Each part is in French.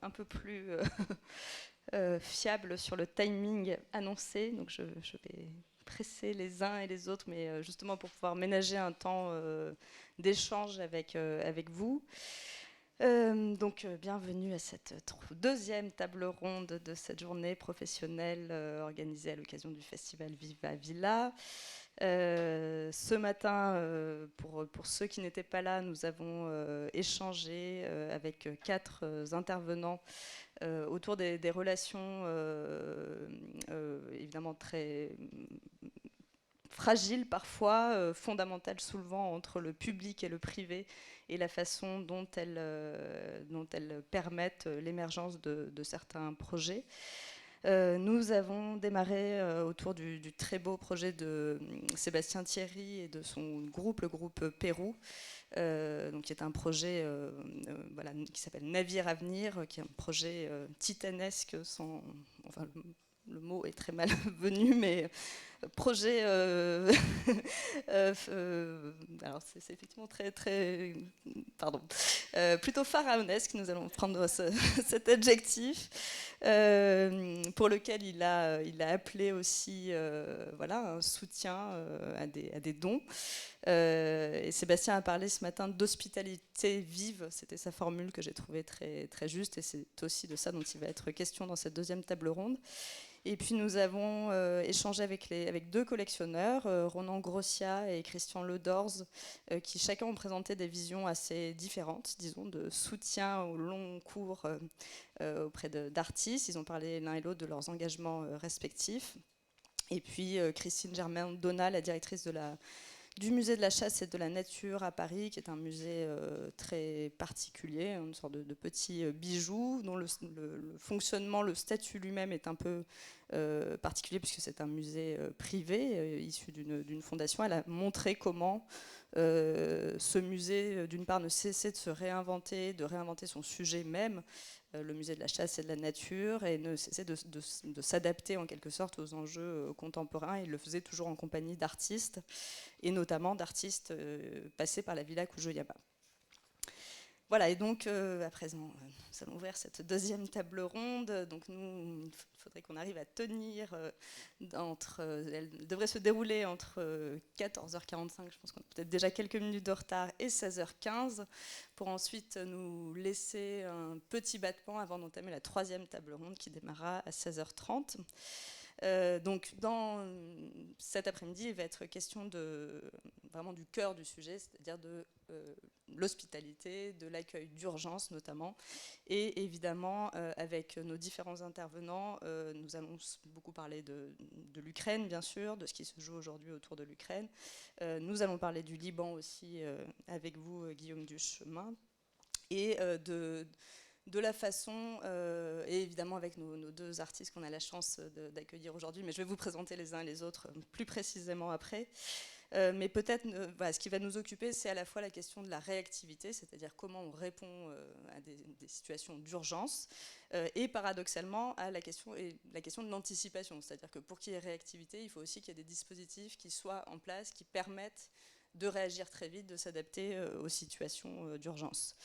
un peu plus fiable sur le timing annoncé. Donc je vais presser les uns et les autres, mais justement pour pouvoir ménager un temps d'échange avec vous. Bienvenue à cette deuxième table ronde de cette journée professionnelle organisée à l'occasion du festival Viva Villa. Ce matin, pour ceux qui n'étaient pas là, nous avons échangé avec quatre intervenants autour des relations évidemment très fragiles parfois, fondamentales souvent entre le public et le privé, et la façon dont elles permettent l'émergence de certains projets. Nous avons démarré autour du très beau projet de Sébastien Thierry et de son groupe, le groupe Pérou, donc qui est un projet voilà, qui s'appelle Navire à venir, qui est un projet titanesque, enfin, le mot est très mal venu, mais projet. Alors c'est effectivement très, pardon, plutôt pharaonesque. Nous allons prendre cet adjectif pour lequel il a appelé aussi, voilà, un soutien à des dons. Et Sébastien a parlé ce matin d'hospitalité vive. C'était sa formule que j'ai trouvée très juste, et c'est aussi de ça dont il va être question dans cette deuxième table ronde. Et puis nous avons échangé avec deux collectionneurs, Ronan Grossia et Christian Ledorz, qui chacun ont présenté des visions assez différentes, disons, de soutien au long cours auprès d'artistes. Ils ont parlé l'un et l'autre de leurs engagements respectifs. Et puis Christine Germain-Donat, la directrice du musée de la chasse et de la nature à Paris, qui est un musée très particulier, une sorte de petit bijou dont le fonctionnement, le statut lui-même est un peu particulier, puisque c'est un musée privé issu d'une fondation. Elle a montré comment ce musée, d'une part, ne cessait de se réinventer, de réinventer son sujet même, le musée de la chasse et de la nature, et ne cessait de s'adapter en quelque sorte aux enjeux contemporains. Il le faisait toujours en compagnie d'artistes, et notamment d'artistes passés par la Villa Kujoyama. Voilà, et donc à présent, nous allons ouvrir cette deuxième table ronde. Donc nous, il faudrait qu'on arrive à tenir elle devrait se dérouler entre 14h45, je pense qu'on a peut-être déjà quelques minutes de retard, et 16h15, pour ensuite nous laisser un petit battement avant d'entamer la troisième table ronde qui démarrera à 16h30. Donc dans cet après-midi, il va être question vraiment du cœur du sujet, c'est-à-dire de l'hospitalité, de l'accueil d'urgence notamment, et évidemment avec nos différents intervenants, nous allons beaucoup parler de l'Ukraine bien sûr, de ce qui se joue aujourd'hui autour de l'Ukraine. Nous allons parler du Liban aussi avec vous, Guillaume Duchemin, et de la façon, et évidemment avec nos deux artistes qu'on a la chance d'accueillir aujourd'hui, mais je vais vous présenter les uns et les autres plus précisément après. Mais peut-être, voilà, ce qui va nous occuper, c'est à la fois la question de la réactivité, c'est-à-dire comment on répond à des situations d'urgence, et paradoxalement à la question de l'anticipation, c'est-à-dire que pour qu'il y ait réactivité, il faut aussi qu'il y ait des dispositifs qui soient en place, qui permettent de réagir très vite, de s'adapter aux situations d'urgence.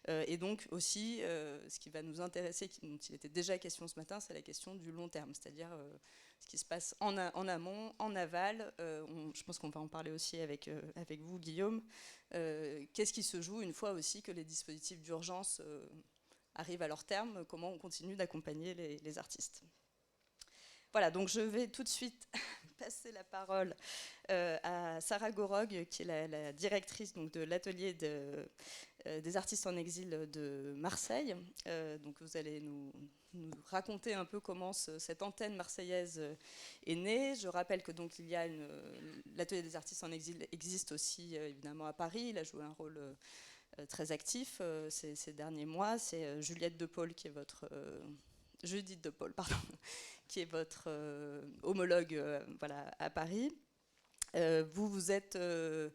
Et donc aussi, ce qui va nous intéresser, dont il était déjà question ce matin, c'est la question du long terme, c'est-à-dire ce qui se passe en amont, en aval. Je pense qu'on va en parler aussi avec vous, Guillaume. Qu'est-ce qui se joue une fois aussi que les dispositifs d'urgence arrivent à leur terme? Comment on continue d'accompagner les artistes? Voilà, donc je vais tout de suite passer la parole à Sarah Gorog, qui est la directrice donc, de l'atelier des artistes en exil de Marseille. Donc vous allez nous raconter un peu comment cette antenne marseillaise est née. Je rappelle que donc l'atelier des artistes en exil existe aussi évidemment à Paris. Il a joué un rôle très actif ces derniers mois. C'est Juliette De Paul qui est votre Judith De Paul, pardon, qui est votre homologue voilà, à Paris. Vous avez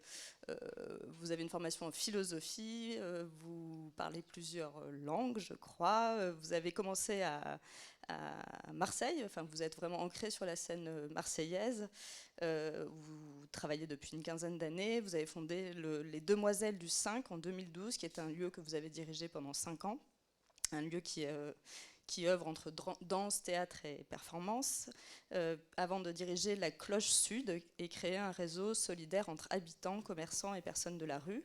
une formation en philosophie, vous parlez plusieurs langues, je crois. Vous avez commencé à Marseille, enfin vous êtes vraiment ancré sur la scène marseillaise. Vous travaillez depuis une quinzaine d'années. Vous avez fondé les Demoiselles du 5 en 2012, qui est un lieu que vous avez dirigé pendant 5 ans. un lieu qui œuvre entre danse, théâtre et performance, avant de diriger la Cloche Sud et créer un réseau solidaire entre habitants, commerçants et personnes de la rue.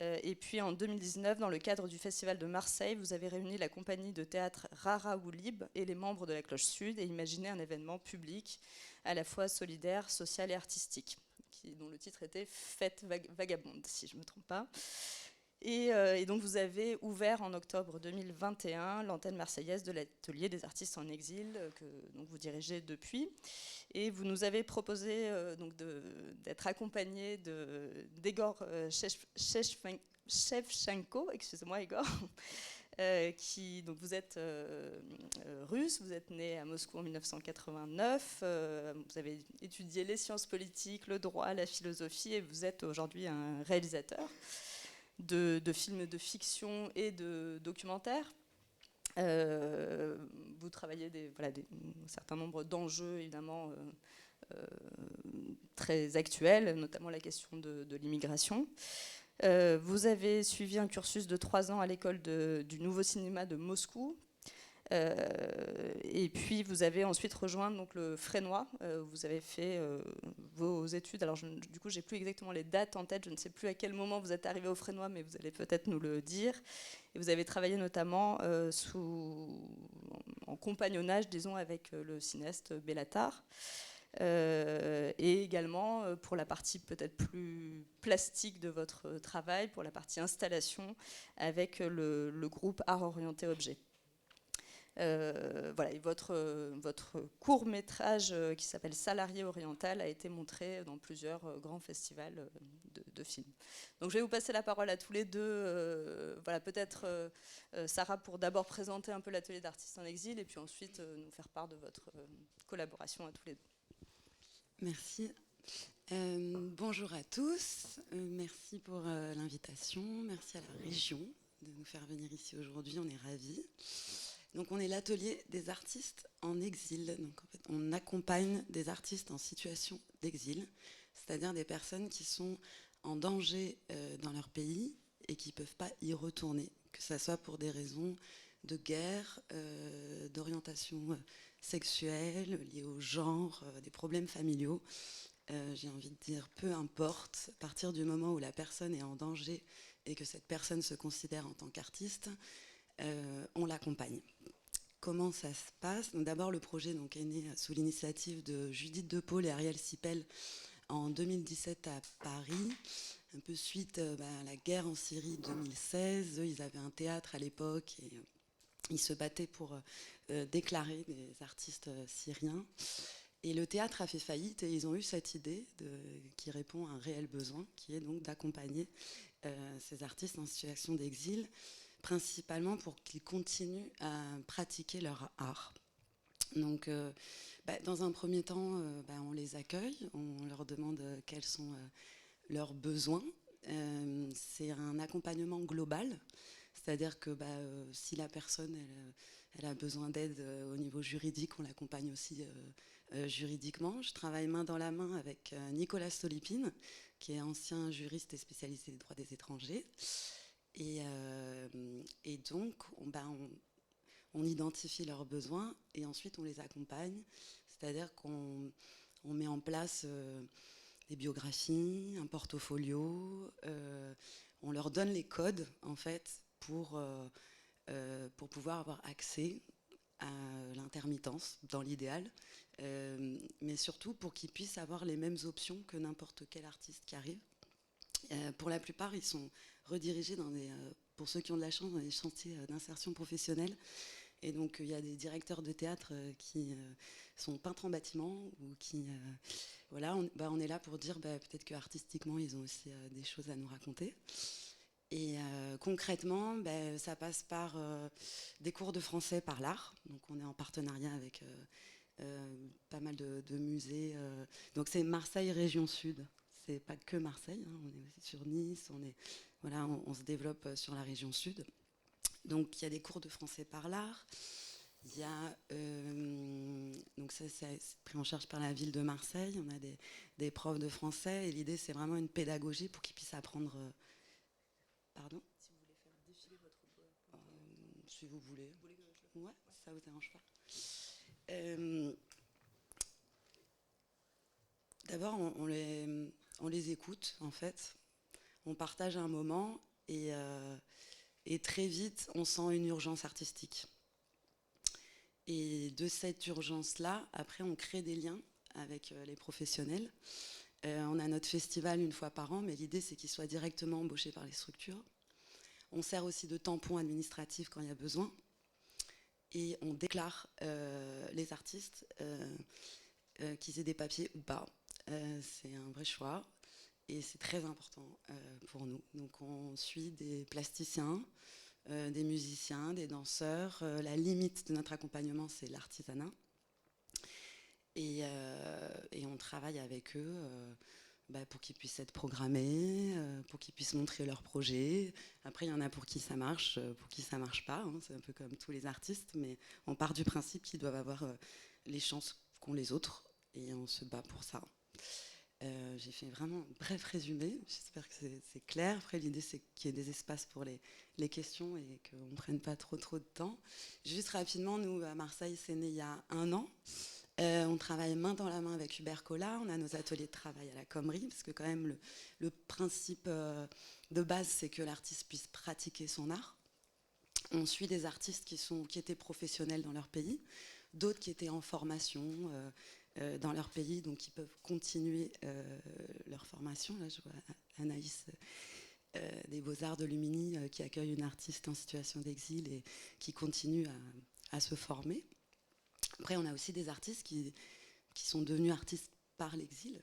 Et puis en 2019, dans le cadre du Festival de Marseille, vous avez réuni la compagnie de théâtre Rara Oulib et les membres de la Cloche Sud et imaginé un événement public à la fois solidaire, social et artistique, dont le titre était Fête vagabonde, si je ne me trompe pas. Et donc vous avez ouvert en octobre 2021 l'antenne marseillaise de l'Atelier des artistes en exil, que donc vous dirigez depuis. Et vous nous avez proposé d'être accompagné d'Egor Shevchenko, excusez-moi Egor, donc vous êtes russe, vous êtes né à Moscou en 1989, vous avez étudié les sciences politiques, le droit, la philosophie, et vous êtes aujourd'hui un réalisateur de films de fiction et de documentaires. Vous travaillez un certain nombre d'enjeux évidemment très actuels, notamment la question de l'immigration. Vous avez suivi un cursus de 3 ans à l'école du Nouveau Cinéma de Moscou. Et puis vous avez ensuite rejoint donc, le Fresnoy. Vous avez fait vos études. Alors du coup, j'ai plus exactement les dates en tête. Je ne sais plus à quel moment vous êtes arrivé au Fresnoy, mais vous allez peut-être nous le dire. Et vous avez travaillé notamment en compagnonnage, disons, avec le cinéaste Béla Tarr. Et également pour la partie peut-être plus plastique de votre travail, pour la partie installation avec le groupe Art Orienté Objet. Voilà, et votre court-métrage qui s'appelle Salarié oriental a été montré dans plusieurs grands festivals de films. Donc je vais vous passer la parole à tous les deux. Voilà, peut-être Sarah pour d'abord présenter un peu l'atelier d'artistes en exil et puis ensuite nous faire part de votre collaboration à tous les deux. Merci. Bonjour à tous. Merci pour l'invitation. Merci à la région de nous faire venir ici aujourd'hui. On est ravis. Donc on est l'atelier des artistes en exil. Donc en fait, on accompagne des artistes en situation d'exil, c'est-à-dire des personnes qui sont en danger dans leur pays et qui ne peuvent pas y retourner, que ce soit pour des raisons de guerre, d'orientation sexuelle, liées au genre, des problèmes familiaux. J'ai envie de dire, peu importe, à partir du moment où la personne est en danger et que cette personne se considère en tant qu'artiste, on l'accompagne. Comment ça se passe? D'abord, le projet est né sous l'initiative de Judith De Paul et Ariel Sipel en 2017 à Paris, un peu suite à la guerre en Syrie 2016. Eux, ils avaient un théâtre à l'époque et ils se battaient pour déclarer des artistes syriens. Et le théâtre a fait faillite et ils ont eu cette idée qui répond à un réel besoin, qui est donc d'accompagner ces artistes en situation d'exil, principalement pour qu'ils continuent à pratiquer leur art. Donc, dans un premier temps, on les accueille, on leur demande quels sont leurs besoins. C'est un accompagnement global, c'est-à-dire que si la personne elle a besoin d'aide au niveau juridique, on l'accompagne aussi juridiquement. Je travaille main dans la main avec Nicolas Stolypine, qui est ancien juriste et spécialisé des droits des étrangers. Et donc, on identifie leurs besoins et ensuite on les accompagne. C'est-à-dire qu'on met en place des biographies, un portfolio. On leur donne les codes, en fait, pour pouvoir avoir accès à l'intermittence, dans l'idéal, mais surtout pour qu'ils puissent avoir les mêmes options que n'importe quel artiste qui arrive. Pour la plupart, ils sont redirigés pour ceux qui ont de la chance, dans des chantiers d'insertion professionnelle. Et donc, il y a des directeurs de théâtre qui sont peintres en bâtiment ou qui... voilà, on est là pour dire peut-être qu'artistiquement, ils ont aussi des choses à nous raconter. Et concrètement, ça passe par des cours de français par l'art. Donc, on est en partenariat avec pas mal de musées. Donc, c'est Marseille Région Sud. C'est pas que Marseille, hein, on est aussi sur Nice, on se développe sur la région sud. Donc il y a des cours de français par l'art, il y a, donc ça c'est pris en charge par la ville de Marseille, on a des profs de français et l'idée c'est vraiment une pédagogie pour qu'ils puissent apprendre... Pardon ? Si vous voulez faire défiler votre si vous voulez. Ouais, ça vous dérange pas. D'abord, on les écoute, en fait. On partage un moment et très vite, on sent une urgence artistique. Et de cette urgence-là, après, on crée des liens avec les professionnels. On a notre festival une fois par an, mais l'idée, c'est qu'ils soient directement embauchés par les structures. On sert aussi de tampon administratif quand il y a besoin. Et on déclare les artistes, qu'ils aient des papiers ou pas. C'est un vrai choix. Et c'est très important pour nous. Donc on suit des plasticiens, des musiciens, des danseurs. La limite de notre accompagnement, c'est l'artisanat. Et on travaille avec eux pour qu'ils puissent être programmés, pour qu'ils puissent montrer leurs projets. Après, il y en a pour qui ça marche, pour qui ça marche pas. Hein. C'est un peu comme tous les artistes, mais on part du principe qu'ils doivent avoir les chances qu'ont les autres. Et on se bat pour ça. J'ai fait vraiment un bref résumé, j'espère que c'est clair. Après, l'idée, c'est qu'il y ait des espaces pour les questions et qu'on ne prenne pas trop de temps. Juste rapidement, nous, à Marseille, c'est né il y a 1 an. On travaille main dans la main avec Hubert Collat. On a nos ateliers de travail à la Comrie, parce que quand même, le principe de base, c'est que l'artiste puisse pratiquer son art. On suit des artistes qui étaient professionnels dans leur pays, d'autres qui étaient en formation dans leur pays, donc qui peuvent continuer leur formation. Là, je vois Anaïs des Beaux-Arts de Lumini qui accueille une artiste en situation d'exil et qui continue à se former. Après, on a aussi des artistes qui sont devenus artistes par l'exil.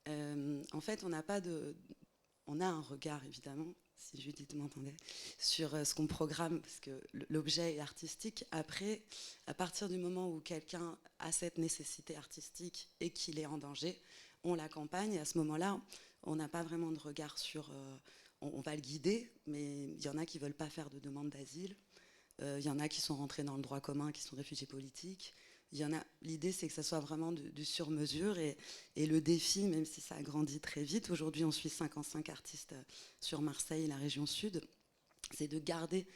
En fait, on a un regard, évidemment, si Judith m'entendait, sur ce qu'on programme, parce que l'objet est artistique. Après, à partir du moment où quelqu'un a cette nécessité artistique et qu'il est en danger, on l'accompagne. Et à ce moment-là, on n'a pas vraiment de regard sur... on va le guider, mais il y en a qui ne veulent pas faire de demande d'asile. Il y en a qui sont rentrés dans le droit commun, qui sont réfugiés politiques. L'idée, c'est que ça soit vraiment du sur-mesure. Et le défi, même si ça a grandi très vite, aujourd'hui, on suit 55 artistes sur Marseille et la région sud, c'est de garder,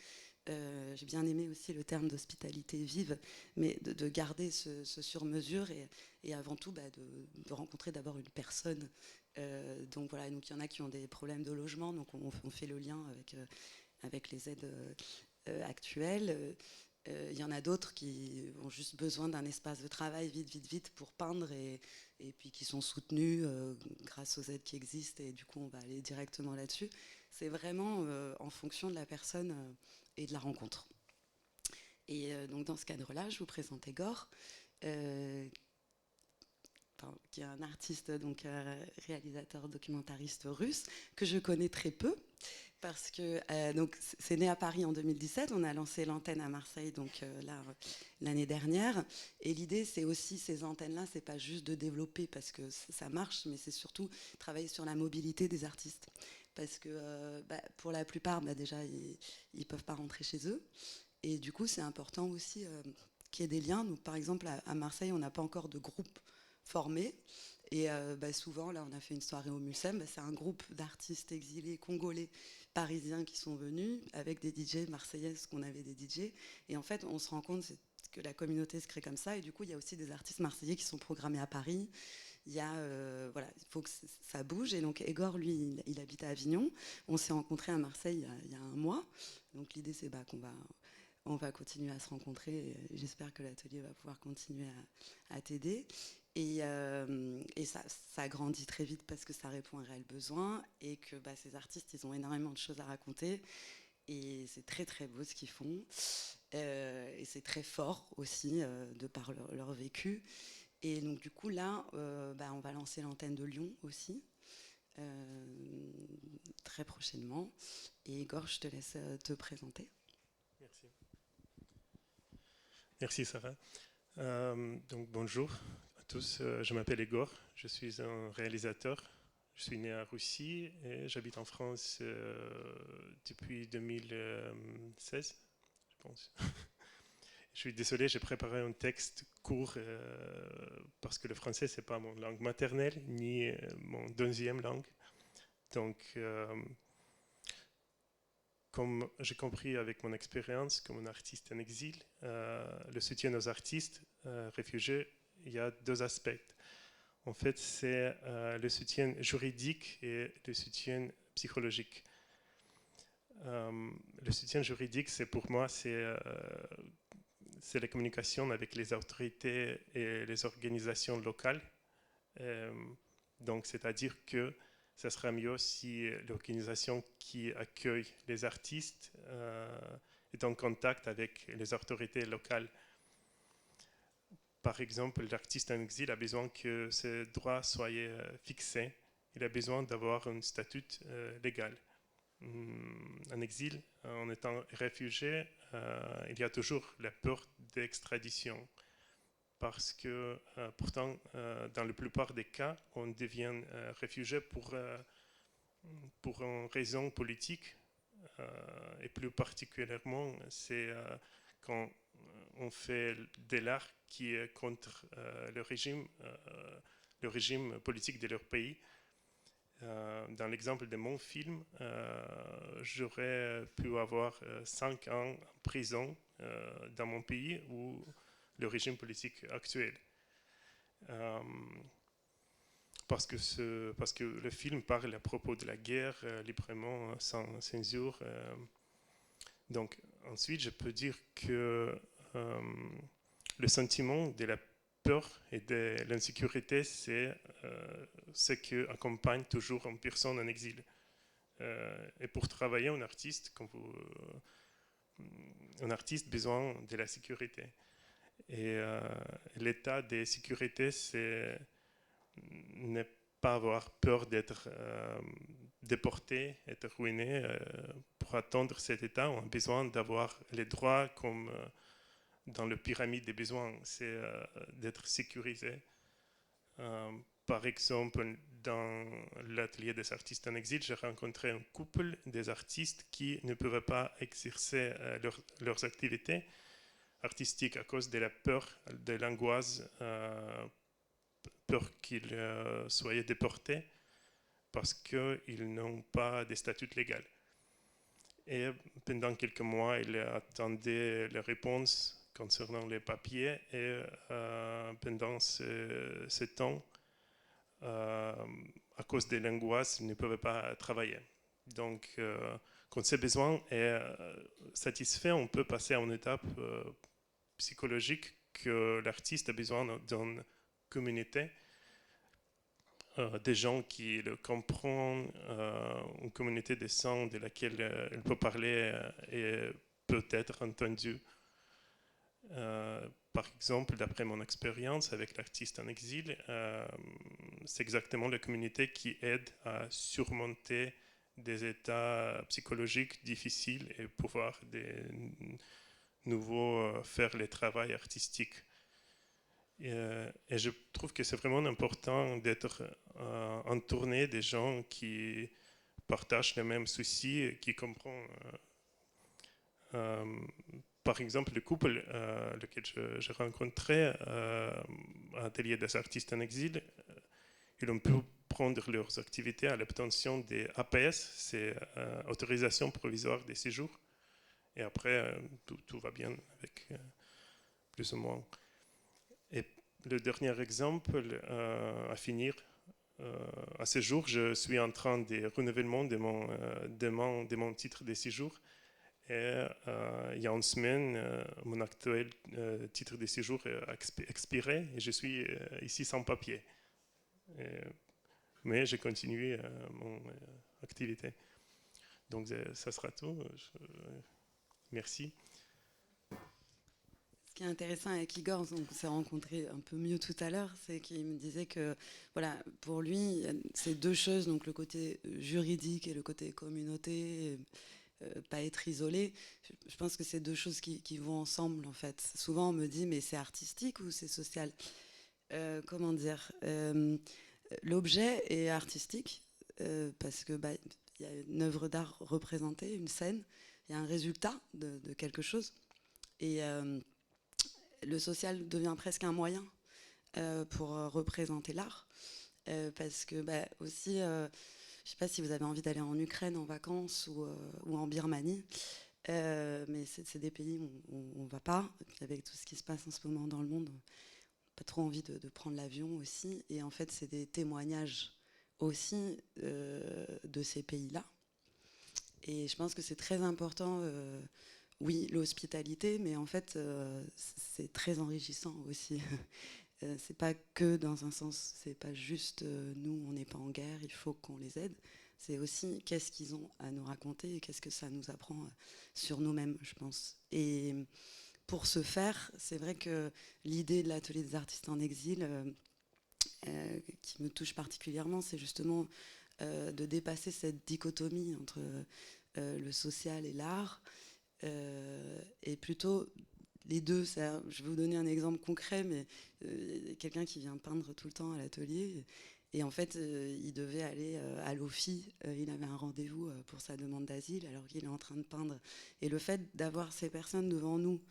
j'ai bien aimé aussi le terme d'hospitalité vive, mais de garder ce sur-mesure et avant tout de rencontrer d'abord une personne. Donc voilà, donc il y en a qui ont des problèmes de logement, donc on fait le lien avec les aides actuelles. Il y en a d'autres qui ont juste besoin d'un espace de travail vite pour peindre et puis qui sont soutenus grâce aux aides qui existent et du coup on va aller directement là-dessus. C'est vraiment en fonction de la personne et de la rencontre. Et donc dans ce cadre-là, je vous présente Egor, qui est un artiste, donc réalisateur documentariste russe, que je connais très peu. Parce que donc c'est né à Paris en 2017, on a lancé l'antenne à Marseille donc l'année dernière, et l'idée c'est aussi ces antennes-là, c'est pas juste de développer parce que ça marche, mais c'est surtout travailler sur la mobilité des artistes, parce que pour la plupart déjà ils peuvent pas rentrer chez eux, et du coup c'est important aussi qu'il y ait des liens. Donc par exemple à Marseille on n'a pas encore de groupe formé. Et souvent, là, on a fait une soirée au Mucem. C'est un groupe d'artistes exilés congolais, parisiens qui sont venus avec des DJ marseillaises, qu'on avait des DJ. Et en fait, on se rend compte que la communauté se crée comme ça. Et du coup, il y a aussi des artistes marseillais qui sont programmés à Paris. Il y a, il faut que ça bouge. Et donc, Egor, lui, il habite à Avignon. On s'est rencontrés à Marseille il y a 1 mois. Donc, l'idée, c'est on va continuer à se rencontrer. J'espère que l'atelier va pouvoir continuer à t'aider. Et ça grandit très vite parce que ça répond à un réel besoin et que ces artistes, ils ont énormément de choses à raconter. Et c'est très très beau ce qu'ils font. Et c'est très fort aussi de par leur vécu. Et donc du coup là, on va lancer l'antenne de Lyon aussi. Très prochainement. Et Igor, je te laisse te présenter. Merci. Merci Sarah. Donc bonjour à tous, je m'appelle Egor, je suis un réalisateur. Je suis né en Russie et j'habite en France depuis 2016, je pense. Je suis désolé, j'ai préparé un texte court parce que le français, c'est pas mon langue maternelle ni mon deuxième langue. Donc, comme j'ai compris avec mon expérience comme un artiste en exil, le soutien aux artistes réfugiés, il y a deux aspects. En fait, c'est le soutien juridique et le soutien psychologique. Le soutien juridique, c'est pour moi, c'est la communication avec les autorités et les organisations locales. Donc, c'est-à-dire que ça sera mieux si l'organisation qui accueille les artistes est en contact avec les autorités locales. Par exemple, l'artiste en exil a besoin que ses droits soient fixés. Il a besoin d'avoir un statut légal. En exil, en étant réfugié, il y a toujours la peur d'extradition. Parce que pourtant, dans la plupart des cas, on devient réfugié pour une raison politique. Et plus particulièrement, c'est quand on fait de l'art qui est contre le régime politique de leur pays. Dans l'exemple de mon film, j'aurais pu avoir 5 ans en prison dans mon pays ou le régime politique actuel. Parce que le film parle à propos de la guerre librement, sans censure. Donc ensuite, je peux dire que le sentiment de la peur et de l'insécurité, c'est ce qui accompagne toujours une personne en exil. Et pour travailler, un artiste besoin de la sécurité. Et l'état de sécurité, c'est ne pas avoir peur d'être déporté, être ruiné. Pour atteindre cet état, on a besoin d'avoir les droits comme dans la pyramide des besoins, c'est d'être sécurisé. Par exemple, dans l'atelier des artistes en exil, j'ai rencontré un couple des artistes qui ne pouvaient pas exercer leurs activités artistiques à cause de la peur, de l'angoisse, peur qu'ils soient déportés parce qu'ils n'ont pas de statut légal. Et pendant quelques mois, ils attendaient la réponse concernant les papiers et pendant ce temps, à cause de l'angoisse, ils ne pouvaient pas travailler. Donc, quand ce besoin est satisfait, on peut passer à une étape psychologique que l'artiste a besoin d'une communauté, des gens qui le comprennent, une communauté de sang de laquelle il peut parler et peut être entendu. Par exemple, d'après mon expérience avec l'artiste en exil, c'est exactement la communauté qui aide à surmonter des états psychologiques difficiles et pouvoir de nouveau faire le travail artistique. Et je trouve que c'est vraiment important d'être entouré des gens qui partagent les mêmes soucis, qui comprennent. Par exemple, le couple lequel j'ai rencontré à l'atelier des artistes en exil, ils ont pu prendre leurs activités à l'obtention des APS, c'est autorisation provisoire de séjour. Et après, tout va bien avec plus ou moins. Et le dernier exemple, à finir, à ce jour, je suis en train de renouvellement de mon titre de séjour. Et il y a une semaine, mon actuel titre de séjour a expiré et je suis ici sans papier. Mais j'ai continué mon activité. Donc ça sera tout. Merci. Ce qui est intéressant avec Igor, on s'est rencontrés un peu mieux tout à l'heure, c'est qu'il me disait que voilà, pour lui, c'est deux choses, donc le côté juridique et le côté communauté, pas être isolé. Je pense que c'est deux choses qui vont ensemble en fait. Souvent on me dit mais c'est artistique ou c'est social? Comment dire, l'objet est artistique parce que y a une œuvre d'art représentée, une scène, il y a un résultat de quelque chose et le social devient presque un moyen pour représenter l'art parce que aussi je ne sais pas si vous avez envie d'aller en Ukraine en vacances ou en Birmanie, mais c'est des pays où on ne va pas. Et puis avec tout ce qui se passe en ce moment dans le monde, on n'a pas trop envie de prendre l'avion aussi. Et en fait, c'est des témoignages aussi de ces pays-là. Et je pense que c'est très important, oui, l'hospitalité, mais en fait, c'est très enrichissant aussi. C'est pas que dans un sens, c'est pas juste nous, on n'est pas en guerre, il faut qu'on les aide. C'est aussi qu'est-ce qu'ils ont à nous raconter et qu'est-ce que ça nous apprend sur nous-mêmes, je pense. Et pour ce faire, c'est vrai que l'idée de l'atelier des artistes en exil, qui me touche particulièrement, c'est justement de dépasser cette dichotomie entre le social et l'art, et plutôt les deux. Je vais vous donner un exemple concret, mais quelqu'un qui vient peindre tout le temps à l'atelier, et en fait, il devait aller à l'OFI, il avait un rendez-vous pour sa demande d'asile, alors qu'il est en train de peindre. Et le fait d'avoir ces personnes devant nous,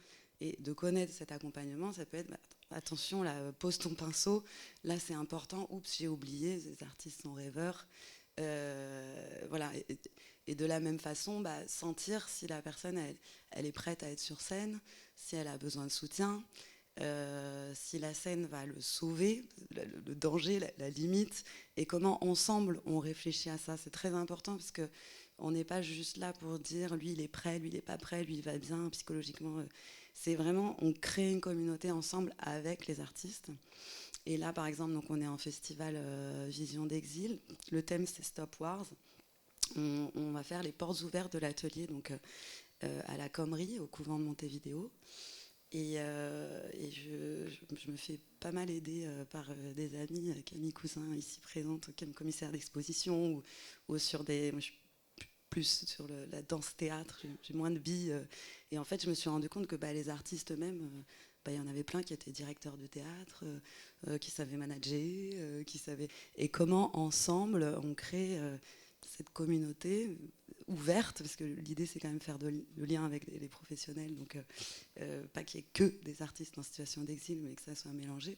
et de connaître cet accompagnement, ça peut être, attention, là, pose ton pinceau, là c'est important, oups, j'ai oublié, ces artistes sont rêveurs. Voilà. Et de la même façon, sentir si la personne, elle est prête à être sur scène, si elle a besoin de soutien, si la scène va le sauver, le danger, la limite, et comment ensemble on réfléchit à ça. C'est très important parce qu'on n'est pas juste là pour dire lui il est prêt, lui il n'est pas prêt, lui il va bien psychologiquement. C'est vraiment, on crée une communauté ensemble avec les artistes. Et là, par exemple, donc on est en festival Vision d'Exil. Le thème, c'est Stop Wars. On va faire les portes ouvertes de l'atelier, donc à la Commerie, au couvent de Montevideo. Et je me fais pas mal aider par des amis, Camille Cousin, ici présente, qui est commissaire d'exposition, ou sur des... Moi, je suis plus sur la danse-théâtre, j'ai moins de billes. Et en fait, je me suis rendu compte que les artistes eux-mêmes... il y en avait plein qui étaient directeurs de théâtre, qui savaient manager, qui savaient... Et comment, ensemble, on crée cette communauté ouverte, parce que l'idée, c'est quand même faire le lien avec les professionnels, donc pas qu'il y ait que des artistes en situation d'exil, mais que ça soit mélangé.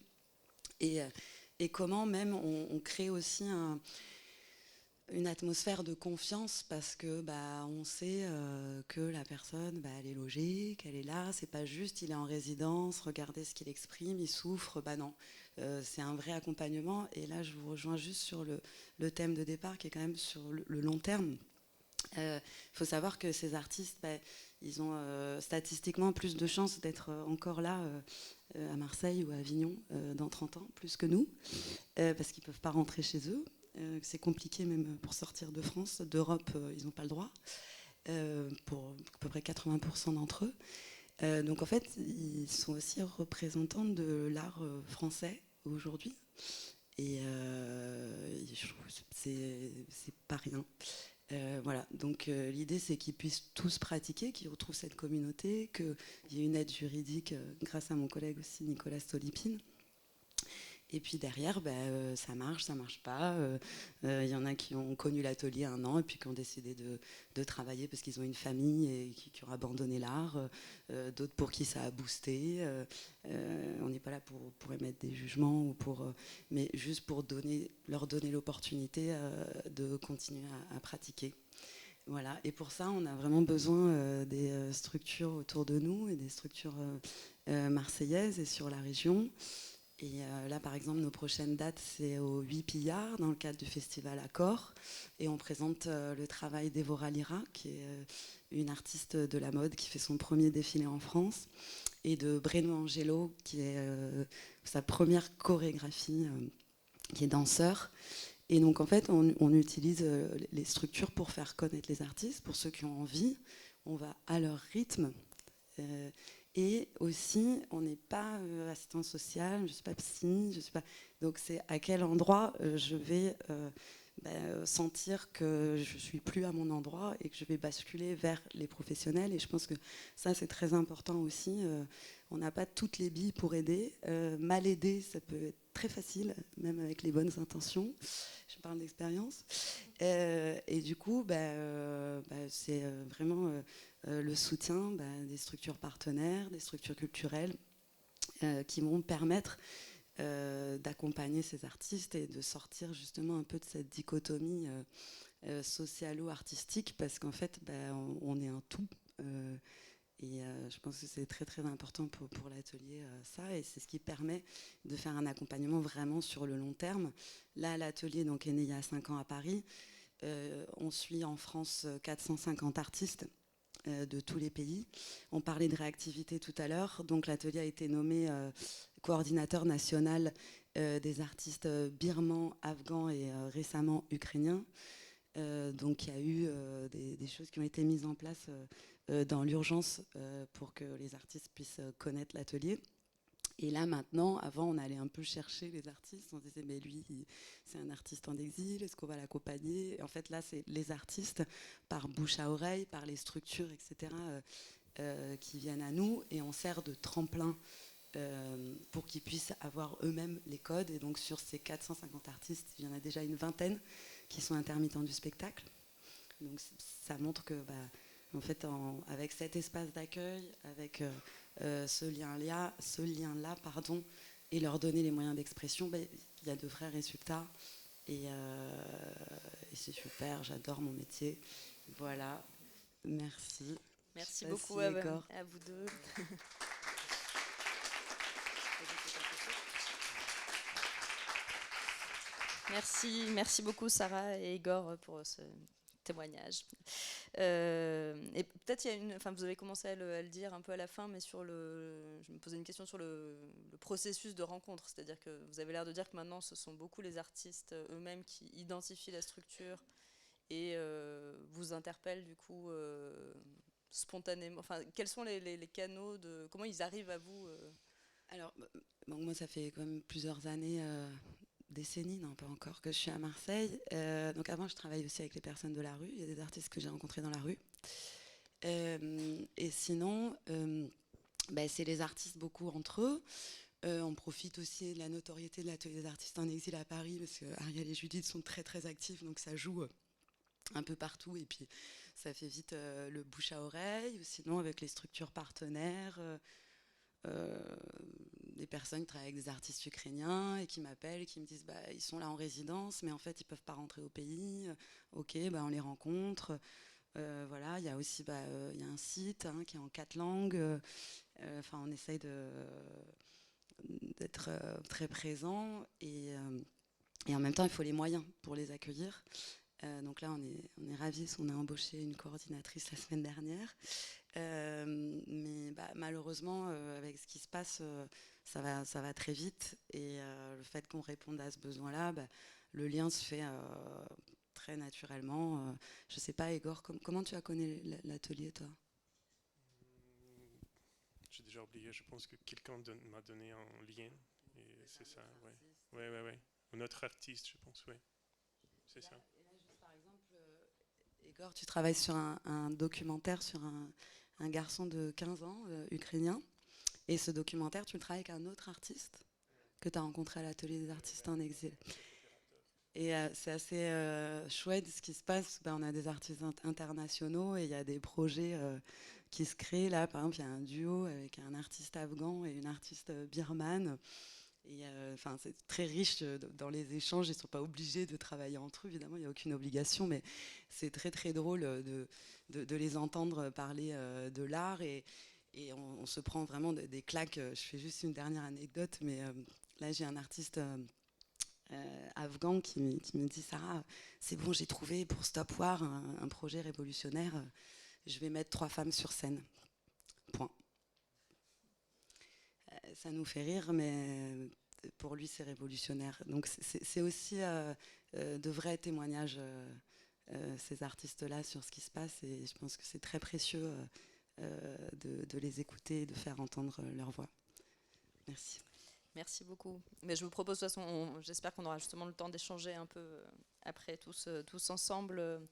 Et comment, même, on crée aussi une atmosphère de confiance, parce que on sait que la personne elle est logée, qu'elle est là, c'est pas juste il est en résidence, regardez ce qu'il exprime, il souffre, non, c'est un vrai accompagnement. Et là je vous rejoins juste sur le thème de départ qui est quand même sur le long terme. Faut savoir que ces artistes ils ont statistiquement plus de chances d'être encore là à Marseille ou à Avignon dans 30 ans, plus que nous, parce qu'ils peuvent pas rentrer chez eux. C'est compliqué même pour sortir de France, d'Europe, ils n'ont pas le droit, pour à peu près 80% d'entre eux. Donc en fait, ils sont aussi représentants de l'art français aujourd'hui. Et je trouve que c'est pas rien. Voilà, donc l'idée c'est qu'ils puissent tous pratiquer, qu'ils retrouvent cette communauté, qu'il y ait une aide juridique grâce à mon collègue aussi Nicolas Stolipine. Et puis derrière, ça marche pas. Y en a qui ont connu l'atelier 1 an et puis qui ont décidé de travailler parce qu'ils ont une famille et qui ont abandonné l'art. D'autres pour qui ça a boosté. On n'est pas là pour émettre des jugements, mais juste pour leur donner l'opportunité de continuer à pratiquer. Voilà. Et pour ça, on a vraiment besoin des structures autour de nous et des structures marseillaises et sur la région. Et là, par exemple, nos prochaines dates, c'est au 8 Pillards, dans le cadre du festival Accord. Et on présente le travail d'Evora Lira, qui est une artiste de la mode, qui fait son premier défilé en France, et de Breno Angelo, qui est sa première chorégraphie, qui est danseur. Et donc, en fait, on utilise les structures pour faire connaître les artistes, pour ceux qui ont envie. On va à leur rythme. Et aussi, on n'est pas assistante sociale, je ne suis pas psy, je suis pas... Donc c'est à quel endroit je vais sentir que je ne suis plus à mon endroit et que je vais basculer vers les professionnels. Et je pense que ça, c'est très important aussi. On n'a pas toutes les billes pour aider. Mal aider, ça peut être très facile, même avec les bonnes intentions. Je parle d'expérience. Et du coup, c'est vraiment... le soutien des structures partenaires, des structures culturelles qui vont permettre d'accompagner ces artistes et de sortir justement un peu de cette dichotomie socialo-artistique, parce qu'en fait, on est un tout. Et je pense que c'est très très important pour l'atelier, ça, et c'est ce qui permet de faire un accompagnement vraiment sur le long terme. Là, l'atelier donc, est né il y a 5 ans à Paris. On suit en France 450 artistes de tous les pays. On parlait de réactivité tout à l'heure, donc l'atelier a été nommé coordinateur national des artistes birmans, afghans et récemment ukrainiens. Donc il y a eu des choses qui ont été mises en place dans l'urgence pour que les artistes puissent connaître l'atelier. Et là maintenant, avant on allait un peu chercher les artistes, on se disait mais lui c'est un artiste en exil, est-ce qu'on va l'accompagner? Et en fait là c'est les artistes par bouche à oreille, par les structures etc. Qui viennent à nous, et on sert de tremplin pour qu'ils puissent avoir eux-mêmes les codes. Et donc sur ces 450 artistes, il y en a déjà une vingtaine qui sont intermittents du spectacle. Donc ça montre que en fait, avec cet espace d'accueil, avec ce lien-là, pardon, et leur donner les moyens d'expression, il y a de vrais résultats. Et c'est super, j'adore mon métier. Voilà, merci. Merci beaucoup à vous deux. Merci beaucoup Sarah et Igor pour ce témoignage. Et peut-être vous avez commencé à le dire un peu à la fin, mais je me posais une question sur le processus de rencontre, c'est-à-dire que vous avez l'air de dire que maintenant ce sont beaucoup les artistes eux-mêmes qui identifient la structure et vous interpellent du coup spontanément. Enfin, quels sont les canaux comment ils arrivent à vous Alors, moi ça fait quand même plusieurs années. Décennies, non pas encore, que je suis à Marseille. Donc avant, je travaille aussi avec les personnes de la rue. Il y a des artistes que j'ai rencontrés dans la rue. Et sinon, c'est les artistes beaucoup entre eux. On profite aussi de la notoriété de l'atelier des artistes en exil à Paris, parce que Ariel et Judith sont très très actifs, donc ça joue un peu partout. Et puis ça fait vite le bouche à oreille. Ou sinon, avec les structures partenaires. Des personnes qui travaillent avec des artistes ukrainiens et qui m'appellent et qui me disent ils sont là en résidence mais en fait ils peuvent pas rentrer au pays. Ok, on les rencontre. Voilà, il y a aussi y a un site qui est en 4 langues. On essaye d'être très présent et en même temps il faut les moyens pour les accueillir. Donc là on est ravis, on a embauché une coordinatrice la semaine dernière. Mais malheureusement, avec ce qui se passe, ça va très vite. Et le fait qu'on réponde à ce besoin-là, le lien se fait très naturellement. Je ne sais pas, Igor, comment tu as connu l'atelier, toi? J'ai déjà oublié, je pense que quelqu'un m'a donné un lien. Et c'est ça, ouais. Ouais. Un autre artiste, je pense, oui. C'est ça. Et là, juste par exemple, Igor, tu travailles sur un documentaire sur un garçon de 15 ans, ukrainien. Et ce documentaire, tu le travailles avec un autre artiste que tu as rencontré à l'atelier des artistes en exil. Et c'est assez chouette ce qui se passe. On a des artistes internationaux et il y a des projets qui se créent. Là, par exemple, il y a un duo avec un artiste afghan et une artiste birmane. Et c'est très riche dans les échanges. Ils ne sont pas obligés de travailler entre eux, évidemment, il n'y a aucune obligation, mais c'est très très drôle de les entendre parler de l'art. Et on se prend vraiment des claques. Je fais juste une dernière anecdote, mais là j'ai un artiste afghan qui me dit Sarah, c'est bon, j'ai trouvé pour Stop War un projet révolutionnaire. Je vais mettre 3 femmes sur scène. Point. Ça nous fait rire, mais pour lui c'est révolutionnaire. Donc c'est aussi de vrais témoignages, ces artistes-là, sur ce qui se passe. Et je pense que c'est très précieux de les écouter et de faire entendre leur voix. Merci. Merci beaucoup. Mais je vous propose, de toute façon, j'espère qu'on aura justement le temps d'échanger un peu après tous ensemble.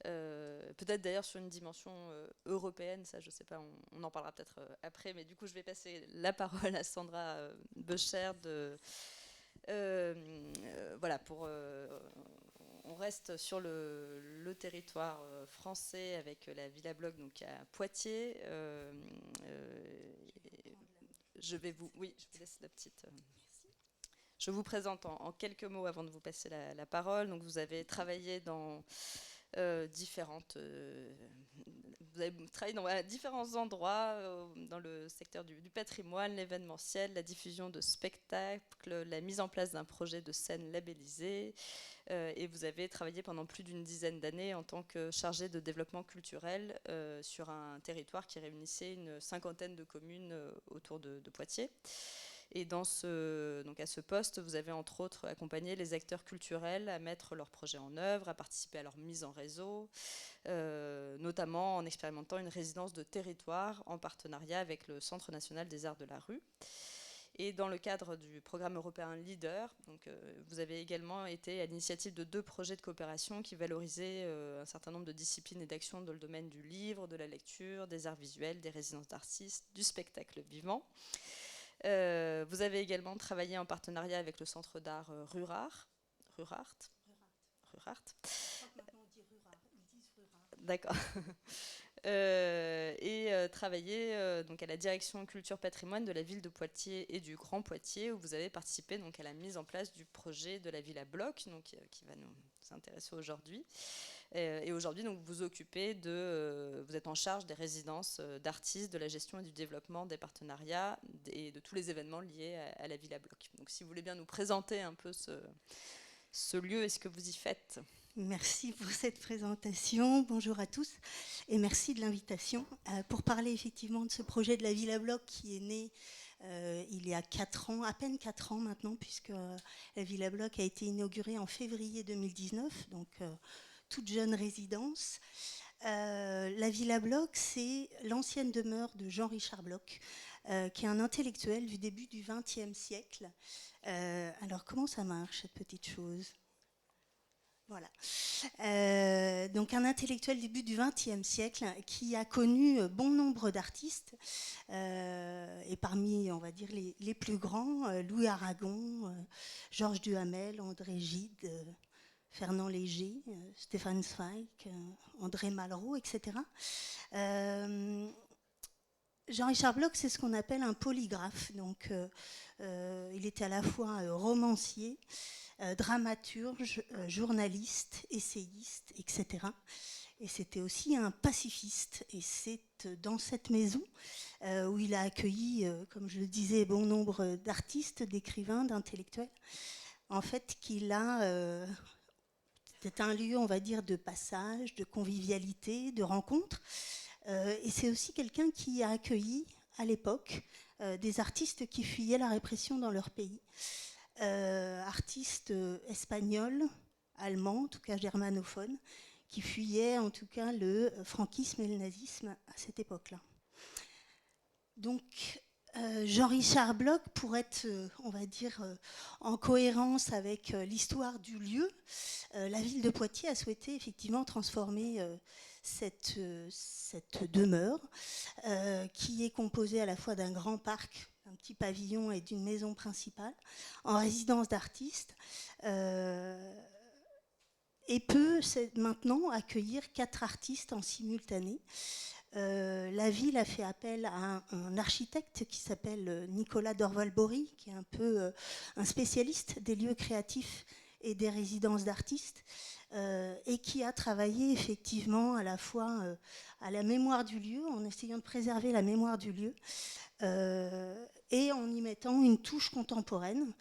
Peut-être d'ailleurs sur une dimension européenne, ça je sais pas, on en parlera peut-être après, mais du coup je vais passer la parole à Sandra Becher voilà, on reste sur le territoire français avec la Villa Blog donc à Poitiers. Je vous laisse la petite. Je vous présente en quelques mots avant de vous passer la parole. Donc, vous avez travaillé dans vous avez travaillé dans différents endroits dans le secteur du patrimoine, l'événementiel, la diffusion de spectacles, la mise en place d'un projet de scène labellisé, et vous avez travaillé pendant plus d'une dizaine d'années en tant que chargé de développement culturel sur un territoire qui réunissait une cinquantaine de communes autour de Poitiers. Et donc à ce poste, vous avez entre autres accompagné les acteurs culturels à mettre leurs projets en œuvre, à participer à leur mise en réseau, notamment en expérimentant une résidence de territoire en partenariat avec le Centre national des arts de la rue. Et dans le cadre du programme européen Leader, vous avez également été à l'initiative de 2 projets de coopération qui valorisaient un certain nombre de disciplines et d'actions dans le domaine du livre, de la lecture, des arts visuels, des résidences d'artistes, du spectacle vivant. Vous avez également travaillé en partenariat avec le Centre d'art Rurart. D'accord. Et travaillé donc à la direction culture patrimoine de la ville de Poitiers et du Grand Poitiers, où vous avez participé donc à la mise en place du projet de la ville à bloc, donc qui va nous intéresser aujourd'hui. Et aujourd'hui, donc, vous êtes en charge des résidences d'artistes, de la gestion et du développement des partenariats et de tous les événements liés à la ville à bloc. Donc, si vous voulez bien nous présenter un peu ce lieu et ce que vous y faites. Merci pour cette présentation. Bonjour à tous et merci de l'invitation pour parler effectivement de ce projet de la ville à bloc qui est né il y a 4 ans, à peine 4 ans maintenant, puisque la ville à bloc a été inaugurée en février 2019, donc toute jeune résidence. La Villa Bloch, c'est l'ancienne demeure de Jean-Richard Bloch, qui est un intellectuel du début du XXe siècle. Alors, comment ça marche, cette petite chose ? Voilà. Donc, un intellectuel du début du XXe siècle qui a connu bon nombre d'artistes, et parmi, on va dire, les plus grands, Louis Aragon, Georges Duhamel, André Gide, Fernand Léger, Stéphane Zweig, André Malraux, etc. Jean-Richard Bloch, c'est ce qu'on appelle un polygraphe. Donc, il était à la fois romancier, dramaturge, journaliste, essayiste, etc. Et c'était aussi un pacifiste. Et c'est dans cette maison où il a accueilli, comme je le disais, bon nombre d'artistes, d'écrivains, d'intellectuels, en fait, qu'il a... C'est un lieu, on va dire, de passage, de convivialité, de rencontre. Et c'est aussi quelqu'un qui a accueilli, à l'époque, des artistes qui fuyaient la répression dans leur pays. Artistes espagnols, allemands, en tout cas germanophones, qui fuyaient en tout cas le franquisme et le nazisme à cette époque-là. Donc, Jean-Richard Bloch, pour être, on va dire, en cohérence avec l'histoire du lieu, la ville de Poitiers a souhaité effectivement transformer cette demeure, qui est composée à la fois d'un grand parc, d'un petit pavillon et d'une maison principale, en résidence d'artistes, et peut maintenant accueillir 4 artistes en simultané. La ville a fait appel à un architecte qui s'appelle Nicolas Dorval-Bory, qui est un peu un spécialiste des lieux créatifs et des résidences d'artistes, et qui a travaillé effectivement à la fois à la mémoire du lieu, en essayant de préserver la mémoire du lieu, et en y mettant une touche contemporaine,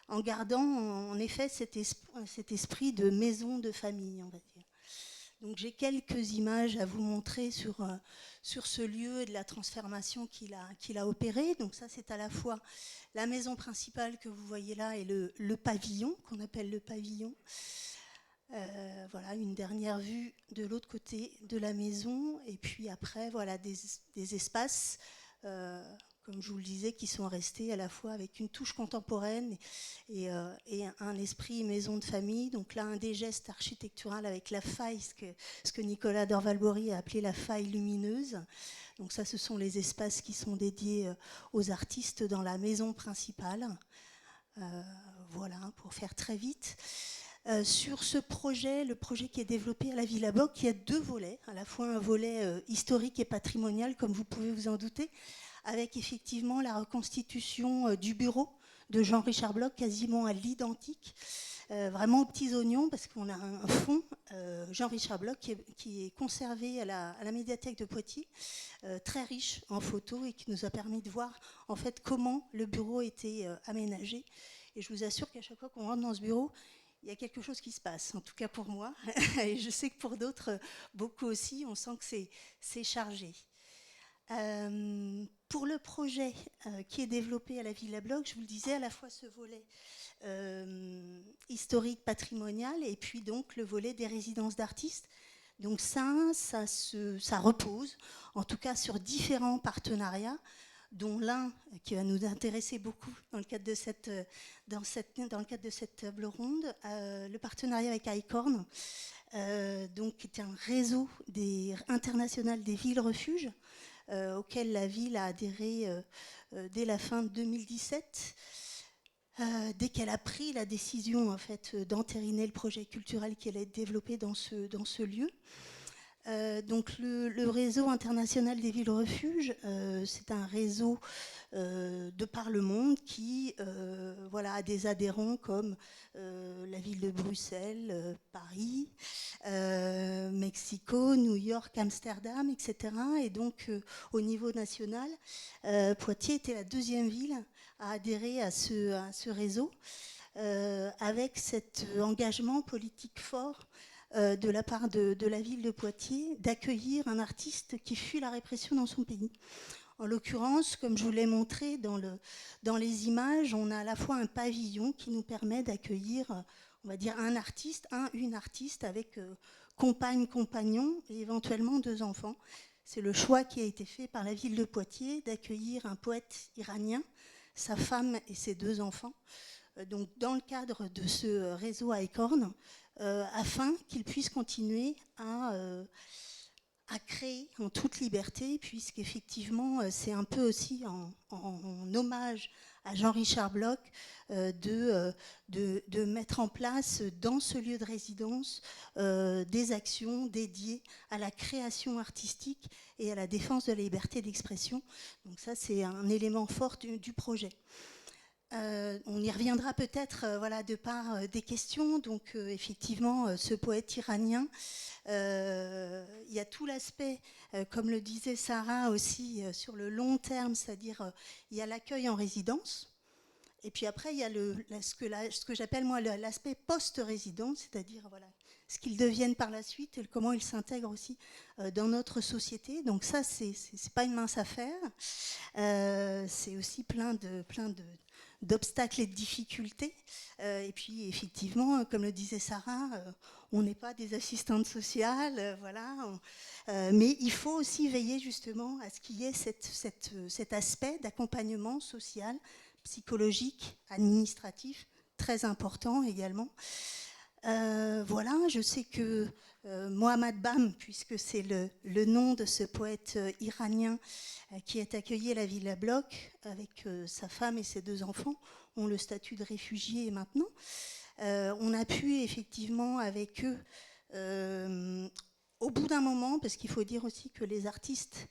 en gardant en effet cet esprit de maison de famille, on va dire. Donc j'ai quelques images à vous montrer sur ce lieu et de la transformation qu'il a opérée. Donc ça, c'est à la fois la maison principale que vous voyez là et le pavillon, qu'on appelle le pavillon. Voilà, une dernière vue de l'autre côté de la maison. Et puis après, voilà, des espaces, comme je vous le disais, qui sont restés à la fois avec une touche contemporaine et un esprit maison de famille. Donc là, un des gestes architecturaux avec la faille, ce que Nicolas Dorval-Bory a appelé la faille lumineuse. Donc ça, ce sont les espaces qui sont dédiés aux artistes dans la maison principale. Voilà, pour faire très vite. Sur ce projet, le projet qui est développé à la Villa Bloch, il y a 2 volets, à la fois un volet historique et patrimonial, comme vous pouvez vous en douter, avec effectivement la reconstitution du bureau de Jean-Richard Bloch, quasiment à l'identique, vraiment aux petits oignons, parce qu'on a un fond, Jean-Richard Bloch, qui est conservé à la médiathèque de Poitiers, très riche en photos et qui nous a permis de voir en fait comment le bureau était aménagé. Et je vous assure qu'à chaque fois qu'on rentre dans ce bureau, il y a quelque chose qui se passe, en tout cas pour moi, et je sais que pour d'autres, beaucoup aussi, on sent que c'est chargé. Pour le projet qui est développé à la Villa Bloch, je vous le disais, à la fois ce volet historique, patrimonial, et puis donc le volet des résidences d'artistes. Donc ça repose, en tout cas sur différents partenariats, dont l'un qui va nous intéresser beaucoup dans le cadre de cette table ronde, le partenariat avec ICORN, donc, qui est un réseau international des villes refuges, auquel la ville a adhéré dès la fin de 2017, dès qu'elle a pris la décision en fait, d'entériner le projet culturel qui allait être développé dans ce lieu. Donc le réseau international des villes refuges, c'est un réseau de par le monde qui voilà, a des adhérents comme la ville de Bruxelles, Paris, Mexico, New York, Amsterdam, etc. Et donc au niveau national, Poitiers était la deuxième ville à adhérer à ce réseau, avec cet engagement politique fort de la part de la ville de Poitiers, d'accueillir un artiste qui fuit la répression dans son pays. En l'occurrence, comme je vous l'ai montré dans les images, on a à la fois un pavillon qui nous permet d'accueillir, on va dire, une artiste avec compagnon et éventuellement 2 enfants. C'est le choix qui a été fait par la ville de Poitiers d'accueillir un poète iranien, sa femme et ses 2 enfants. Donc, dans le cadre de ce réseau ICORN, afin qu'ils puissent continuer à créer en toute liberté, puisqu'effectivement, c'est un peu aussi en hommage à Jean-Richard Bloch de mettre en place dans ce lieu de résidence des actions dédiées à la création artistique et à la défense de la liberté d'expression. Donc ça, c'est un élément fort du projet. On y reviendra peut-être voilà, de par des questions. Donc effectivement, ce poète iranien, il y a tout l'aspect, comme le disait Sarah aussi, sur le long terme, c'est-à-dire il y a l'accueil en résidence. Et puis après, il y a ce que j'appelle moi l'aspect post-résidence, c'est-à-dire voilà, ce qu'ils deviennent par la suite et comment ils s'intègrent aussi dans notre société. Donc ça, c'est pas une mince affaire. C'est aussi plein d'obstacles et de difficultés. Et puis, effectivement, comme le disait Sarah, on n'est pas des assistantes sociales, voilà. Mais il faut aussi veiller justement à ce qu'il y ait cet aspect d'accompagnement social, psychologique, administratif, très important également. Voilà, je sais que Mohammad Bam, puisque c'est le nom de ce poète iranien qui est accueilli à la Villa Bloch avec sa femme et ses 2 enfants, ont le statut de réfugié maintenant. On a pu effectivement avec eux, au bout d'un moment, parce qu'il faut dire aussi que les artistes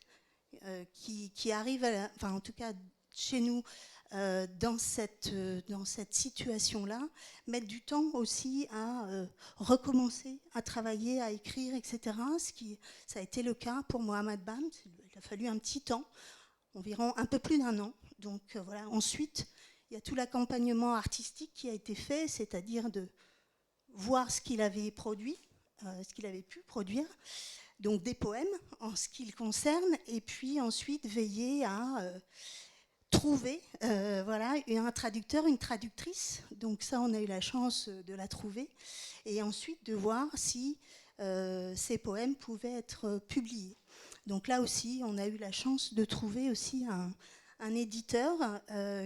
qui arrivent, enfin en tout cas chez nous, dans cette situation-là, mettre du temps aussi à recommencer à travailler, à écrire, etc. Ça a été le cas pour Mohammad Bam. Il a fallu un petit temps, environ un peu plus d'1 an. Donc voilà. Ensuite, il y a tout l'accompagnement artistique qui a été fait, c'est-à-dire de voir ce qu'il avait produit, ce qu'il avait pu produire, donc des poèmes en ce qui le concerne, et puis ensuite veiller à trouver voilà, un traducteur, une traductrice. Donc ça, on a eu la chance de la trouver. Et ensuite de voir si ces poèmes pouvaient être publiés. Donc là aussi, on a eu la chance de trouver aussi un éditeur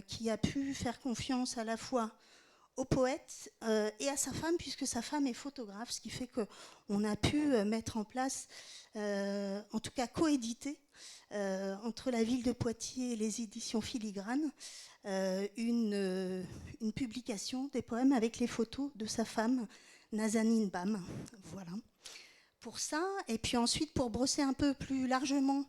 qui a pu faire confiance à la fois au poète et à sa femme, puisque sa femme est photographe, ce qui fait qu'on a pu mettre en place, en tout cas coéditer, entre la ville de Poitiers et les éditions Filigrane, une publication des poèmes avec les photos de sa femme, Nazanin Bam. Voilà. Pour ça, et puis ensuite, pour brosser un peu plus largement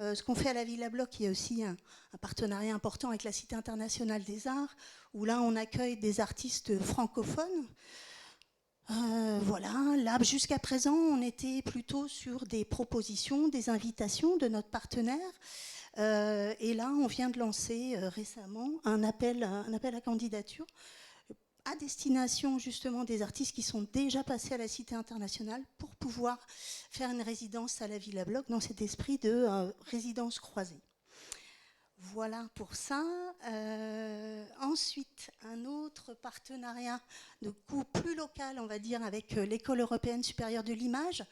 Ce qu'on fait à la Villa Bloch, il y a aussi un partenariat important avec la Cité internationale des arts, où là, on accueille des artistes francophones. Voilà, là, jusqu'à présent, on était plutôt sur des propositions, des invitations de notre partenaire. Et là, on vient de lancer récemment un appel à candidature à destination justement des artistes qui sont déjà passés à la Cité internationale pour pouvoir faire une résidence à la Villa Bloch dans cet esprit de résidence croisée. Voilà pour ça. Ensuite, un autre partenariat de coup plus local, on va dire, avec l'École européenne supérieure de l'image.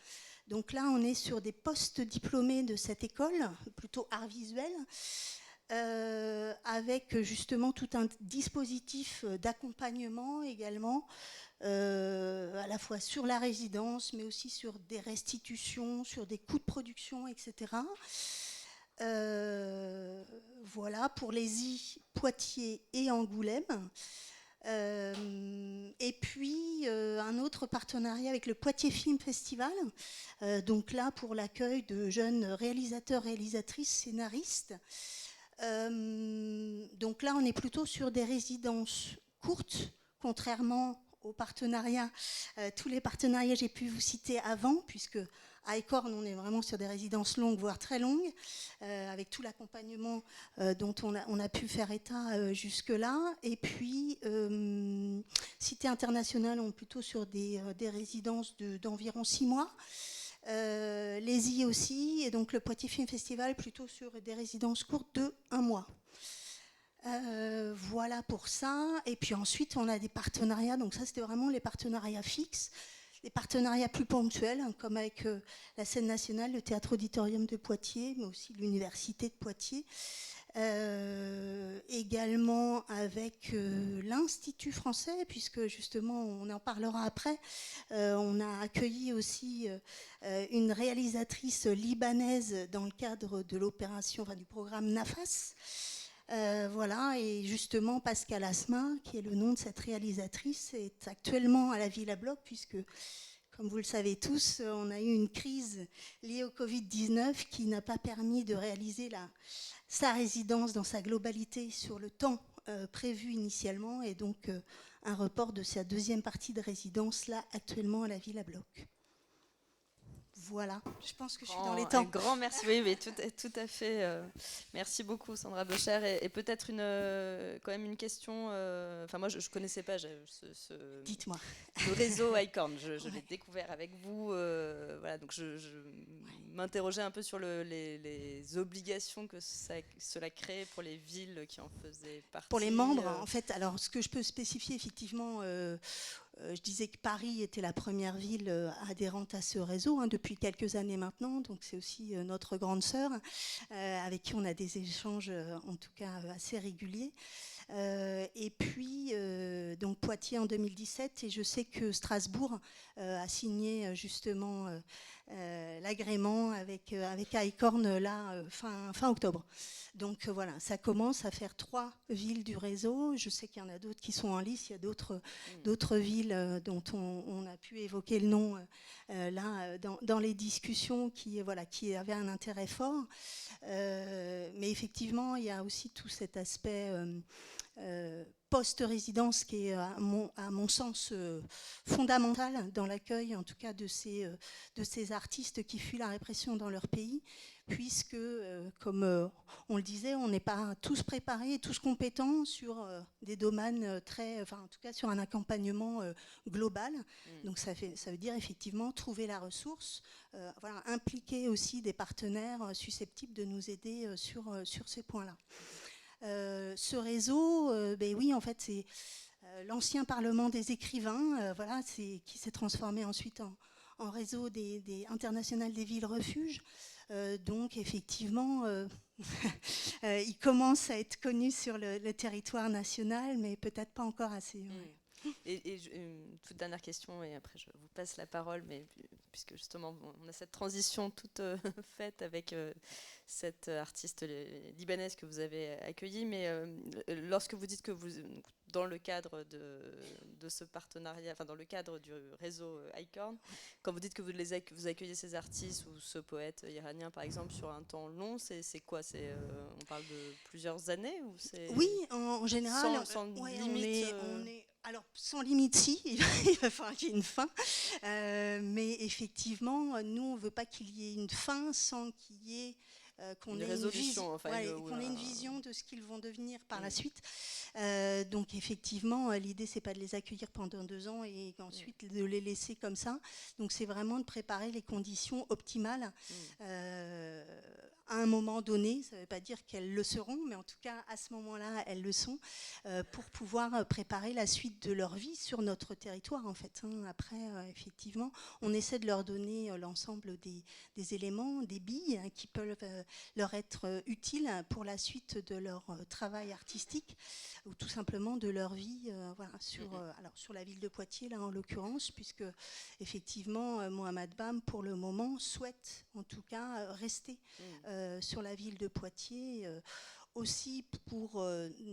Donc là, on est sur des postes diplômés de cette école, plutôt art visuel, avec justement tout un dispositif d'accompagnement également, à la fois sur la résidence, mais aussi sur des restitutions, sur des coûts de production, etc. Voilà, pour les Poitiers et Angoulême. Et puis un autre partenariat avec le Poitiers Film Festival, donc là pour l'accueil de jeunes réalisateurs, réalisatrices, scénaristes. Donc là on est plutôt sur des résidences courtes, contrairement aux partenariats, tous les partenariats que j'ai pu vous citer avant, puisque à Acorn, on est vraiment sur des résidences longues, voire très longues, avec tout l'accompagnement dont on a pu faire état jusque-là. Et puis, Cité internationale, on est plutôt sur des résidences d'environ 6 mois. Les I aussi, et donc le Poitiers Film Festival, plutôt sur des résidences courtes de 1 mois. Voilà pour ça. Et puis ensuite, on a des partenariats. Donc ça, c'était vraiment les partenariats fixes. Des partenariats plus ponctuels, hein, comme avec la scène nationale, le théâtre auditorium de Poitiers, mais aussi l'université de Poitiers. Également avec l'Institut français, puisque justement, on en parlera après. On a accueilli aussi une réalisatrice libanaise dans le cadre de l'opération, enfin, du programme NAFAS. Voilà, et justement Pascal Asma, qui est le nom de cette réalisatrice, est actuellement à la Villa Bloch, puisque, comme vous le savez tous, on a eu une crise liée au Covid-19 qui n'a pas permis de réaliser sa résidence dans sa globalité sur le temps prévu initialement, et donc un report de sa deuxième partie de résidence là actuellement à la Villa Bloch. Voilà, je pense que je suis dans les temps. Un grand merci, oui, tout à fait. Merci beaucoup, Sandra Bocher. Et peut-être quand même une question. Enfin, moi, je ne connaissais pas Dites-moi. le réseau Acorn. Je l'ai découvert avec vous. Voilà, donc je m'interrogeais un peu sur les obligations que cela crée pour les villes qui en faisaient partie. Pour les membres, en fait, alors ce que je peux spécifier effectivement. Je disais que Paris était la première ville adhérente à ce réseau depuis quelques années maintenant, donc c'est aussi notre grande sœur avec qui on a des échanges en tout cas assez réguliers. Et puis donc Poitiers en 2017, et je sais que Strasbourg a signé justement l'agrément avec Acorn là fin octobre. Donc voilà, ça commence à faire 3 villes du réseau. Je sais qu'il y en a d'autres qui sont en lice. Il y a d'autres villes dont on a pu évoquer le nom là dans les discussions qui avaient un intérêt fort. Mais effectivement, il y a aussi tout cet aspect post-résidence qui est à mon sens fondamental dans l'accueil en tout cas de ces artistes qui fuient la répression dans leur pays, puisque comme on le disait, on n'est pas tous préparés, tous compétents sur des domaines en tout cas sur un accompagnement global. Donc ça veut dire effectivement trouver la ressource, impliquer aussi des partenaires susceptibles de nous aider sur ces points-là. Ce réseau, oui, en fait, c'est l'ancien Parlement des écrivains, qui s'est transformé ensuite en réseau international des villes refuges. Donc, effectivement, il commence à être connu sur le territoire national, mais peut-être pas encore assez. Et une toute dernière question, et après je vous passe la parole, mais puisque justement on a cette transition toute faite avec cette artiste libanaise que vous avez accueillie, mais lorsque vous dites que vous, dans le cadre de ce partenariat, enfin dans le cadre du réseau ICORN, quand vous dites que vous accueillez ces artistes ou ce poète iranien par exemple sur un temps long, c'est quoi? On parle de plusieurs années ou c'est Oui, en général, sans ouais, limite on est, alors sans limite si, il va falloir qu'il y ait une fin, mais effectivement, nous on veut pas qu'il y ait une fin sans qu'il y ait qu'on une ait résolution, enfin qu'on ait une vision de ce qu'ils vont devenir par la suite. Donc effectivement, l'idée c'est pas de les accueillir pendant 2 ans et ensuite de les laisser comme ça. Donc c'est vraiment de préparer les conditions optimales à un moment donné. Ça ne veut pas dire qu'elles le seront, mais en tout cas à ce moment-là elles le sont, pour pouvoir préparer la suite de leur vie sur notre territoire en fait. Après, effectivement, on essaie de leur donner l'ensemble des éléments, des billes qui peuvent leur être utiles pour la suite de leur travail artistique ou tout simplement de leur vie voilà, sur la ville de Poitiers là en l'occurrence, puisque effectivement Mohamed Bam pour le moment souhaite en tout cas rester sur la ville de Poitiers, aussi pour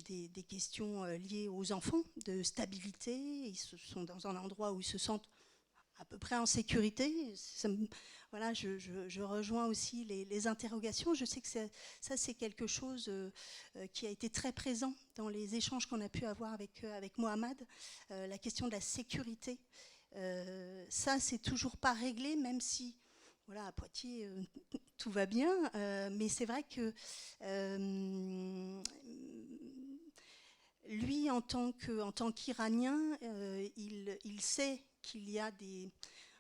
des questions liées aux enfants, de stabilité. Ils sont dans un endroit où ils se sentent à peu près en sécurité. Voilà, je rejoins aussi les interrogations. Je sais que ça c'est quelque chose qui a été très présent dans les échanges qu'on a pu avoir avec Mohamed. La question de la sécurité, ça c'est toujours pas réglé, même si voilà, à Poitiers, tout va bien, mais c'est vrai que lui, en tant qu'Iranien, il sait qu'il y a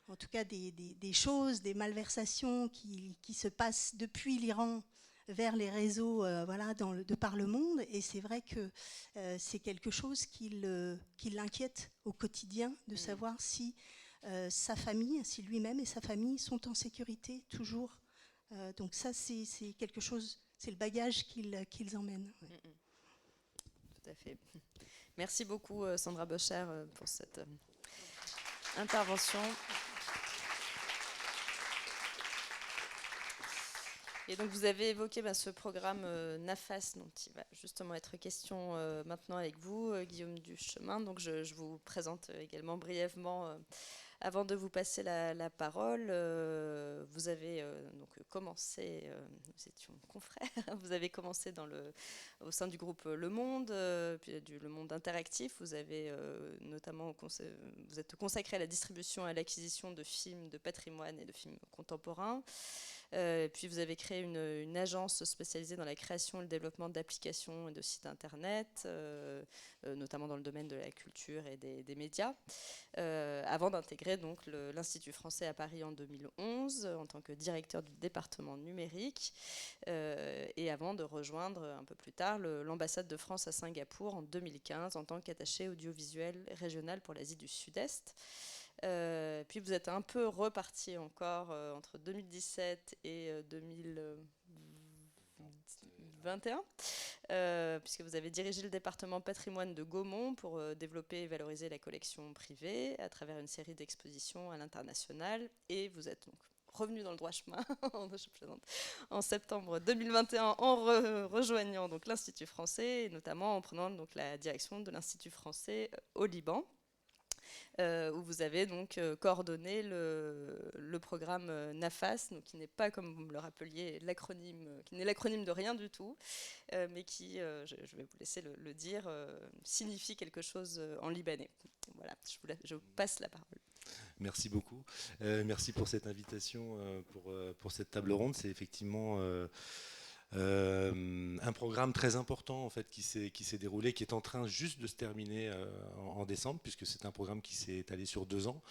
en tout cas des choses, des malversations qui se passent depuis l'Iran vers les réseaux voilà, de par le monde. Et c'est vrai que c'est quelque chose qui l'inquiète au quotidien, de savoir si sa famille, si lui-même et sa famille sont en sécurité toujours. Donc ça, c'est quelque chose, c'est le bagage qu'ils emmènent. Ouais. Tout à fait. Merci beaucoup Sandra Bocher pour cette intervention. Et donc vous avez évoqué ce programme NAFAS dont il va justement être question maintenant avec vous, Guillaume Duchemin. Donc je vous présente également brièvement avant de vous passer la parole. Vous avez donc commencé, nous étions confrères, vous avez commencé au sein du groupe Le Monde, puis du Le Monde Interactif. Vous avez notamment vous êtes consacré à la distribution et à l'acquisition de films de patrimoine et de films contemporains. Puis vous avez créé une agence spécialisée dans la création et le développement d'applications et de sites internet, notamment dans le domaine de la culture et des médias, avant d'intégrer donc l'Institut français à Paris en 2011 en tant que directeur du département numérique, et avant de rejoindre un peu plus tard l'ambassade de France à Singapour en 2015 en tant qu'attaché audiovisuel régional pour l'Asie du Sud-Est. Puis vous êtes un peu reparti encore entre 2017 et 2021, puisque vous avez dirigé le département patrimoine de Gaumont pour développer et valoriser la collection privée à travers une série d'expositions à l'international. Et vous êtes donc revenu dans le droit chemin je plaisante, en septembre 2021 en rejoignant donc l'Institut français, et notamment en prenant donc la direction de l'Institut français au Liban. Où vous avez donc coordonné le programme NAFAS, donc qui n'est pas, comme vous me le rappeliez, qui n'est l'acronyme de rien du tout, mais qui, je vais vous laisser le dire, signifie quelque chose en libanais. Voilà, je vous passe la parole. Merci beaucoup. Merci pour cette invitation, pour cette table ronde. C'est effectivement un programme très important en fait, qui s'est déroulé, qui est en train juste de se terminer en décembre, puisque c'est un programme qui s'est étalé sur 2 ans.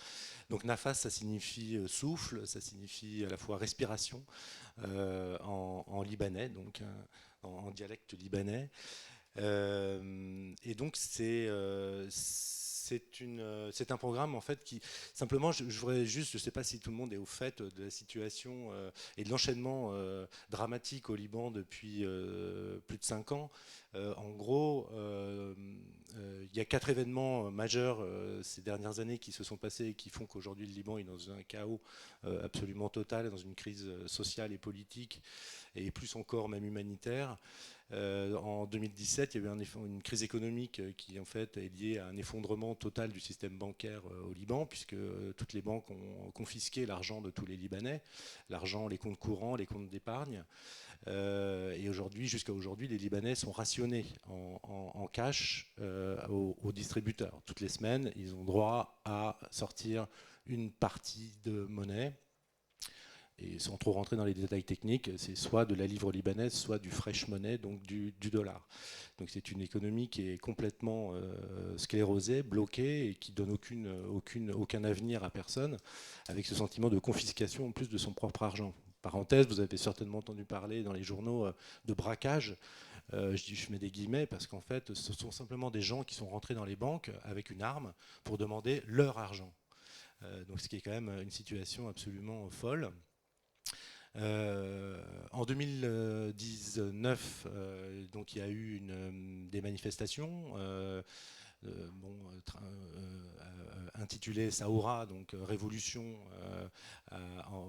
Donc Nafas, ça signifie souffle, ça signifie à la fois respiration en libanais, donc en dialecte libanais. Et donc c'est c'est un programme en fait qui simplement, je voudrais juste, je ne sais pas si tout le monde est au fait de la situation et de l'enchaînement dramatique au Liban depuis plus de 5 ans. En gros, il y a 4 événements majeurs ces dernières années qui se sont passés et qui font qu'aujourd'hui le Liban est dans un chaos absolument total, dans une crise sociale et politique et plus encore même humanitaire. En 2017, il y a eu une crise économique qui en fait est liée à un effondrement total du système bancaire au Liban, puisque toutes les banques ont confisqué l'argent de tous les Libanais, l'argent, les comptes courants, les comptes d'épargne. Et aujourd'hui, jusqu'à aujourd'hui, les Libanais sont rationnés en cash aux distributeurs. Toutes les semaines, ils ont droit à sortir une partie de monnaie. Et sans trop rentrer dans les détails techniques, c'est soit de la livre libanaise, soit du fresh money, donc du dollar. Donc c'est une économie qui est complètement sclérosée, bloquée et qui donne aucun avenir à personne, avec ce sentiment de confiscation en plus de son propre argent. Parenthèse, vous avez certainement entendu parler dans les journaux de braquage. Je mets des guillemets parce qu'en fait, ce sont simplement des gens qui sont rentrés dans les banques avec une arme pour demander leur argent. Donc ce qui est quand même une situation absolument folle. En 2019, donc il y a eu des manifestations intitulées Saoura, donc révolution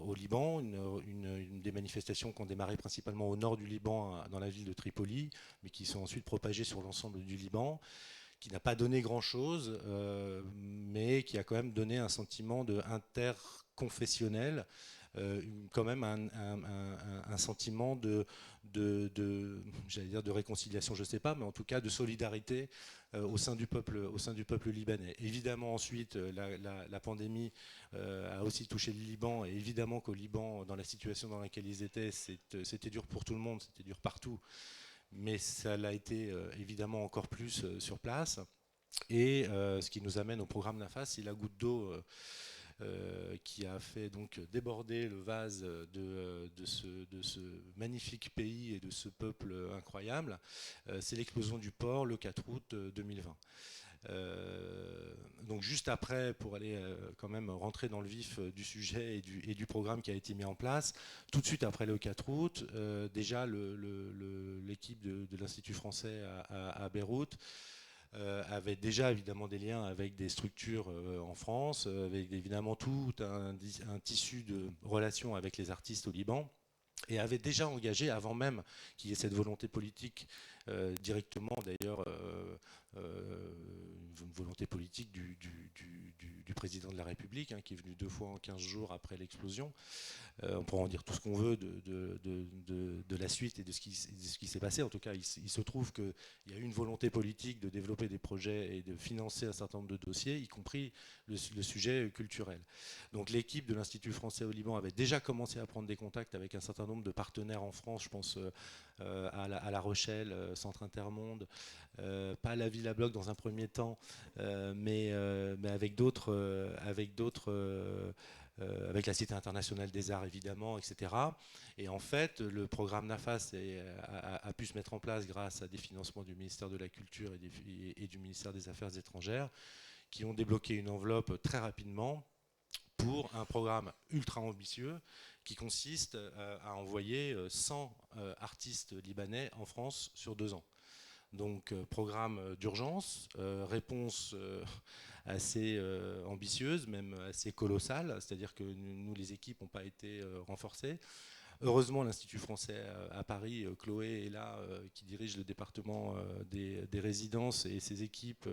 au Liban, des manifestations qui ont démarré principalement au nord du Liban, dans la ville de Tripoli, mais qui sont ensuite propagées sur l'ensemble du Liban, qui n'a pas donné grand-chose, mais qui a quand même donné un sentiment interconfessionnel, quand même un sentiment j'allais dire de réconciliation, je ne sais pas, mais en tout cas de solidarité au sein du peuple libanais. Évidemment, ensuite, la pandémie a aussi touché le Liban, et évidemment qu'au Liban, dans la situation dans laquelle ils étaient, c'était dur pour tout le monde, c'était dur partout, mais ça l'a été évidemment encore plus sur place. Et ce qui nous amène au programme NAFAS, c'est la goutte d'eau qui a fait donc déborder le vase de ce magnifique pays et de ce peuple incroyable. C'est l'explosion du port le 4 août 2020. Donc juste après, pour aller quand même rentrer dans le vif du sujet et du programme qui a été mis en place, tout de suite après le 4 août, déjà l'équipe de l'Institut français à Beyrouth avait déjà évidemment des liens avec des structures en France, avec évidemment tout un tissu de relations avec les artistes au Liban, et avait déjà engagé, avant même qu'il y ait cette volonté politique directement d'ailleurs, une volonté politique du président de la République, qui est venu 2 fois en 15 jours après l'explosion. On pourra en dire tout ce qu'on veut de la suite et de ce qui s'est passé. En tout cas, il se trouve qu'il y a eu une volonté politique de développer des projets et de financer un certain nombre de dossiers, y compris le sujet culturel. Donc l'équipe de l'Institut français au Liban avait déjà commencé à prendre des contacts avec un certain nombre de partenaires en France, je pense à La Rochelle, Centre Intermonde, pas à la Villa Bloc dans un premier temps, mais avec d'autres, avec la Cité internationale des arts évidemment, etc. Et en fait, le programme NAFAS a pu se mettre en place grâce à des financements du ministère de la Culture et du ministère des Affaires étrangères, qui ont débloqué une enveloppe très rapidement pour un programme ultra ambitieux qui consiste à envoyer 100 artistes libanais en France sur 2 ans. Donc programme d'urgence, réponse assez ambitieuse, même assez colossale, c'est-à-dire que nous les équipes n'ont pas été renforcées. Heureusement, l'Institut français à Paris, Chloé est là, qui dirige le département des résidences, et ses équipes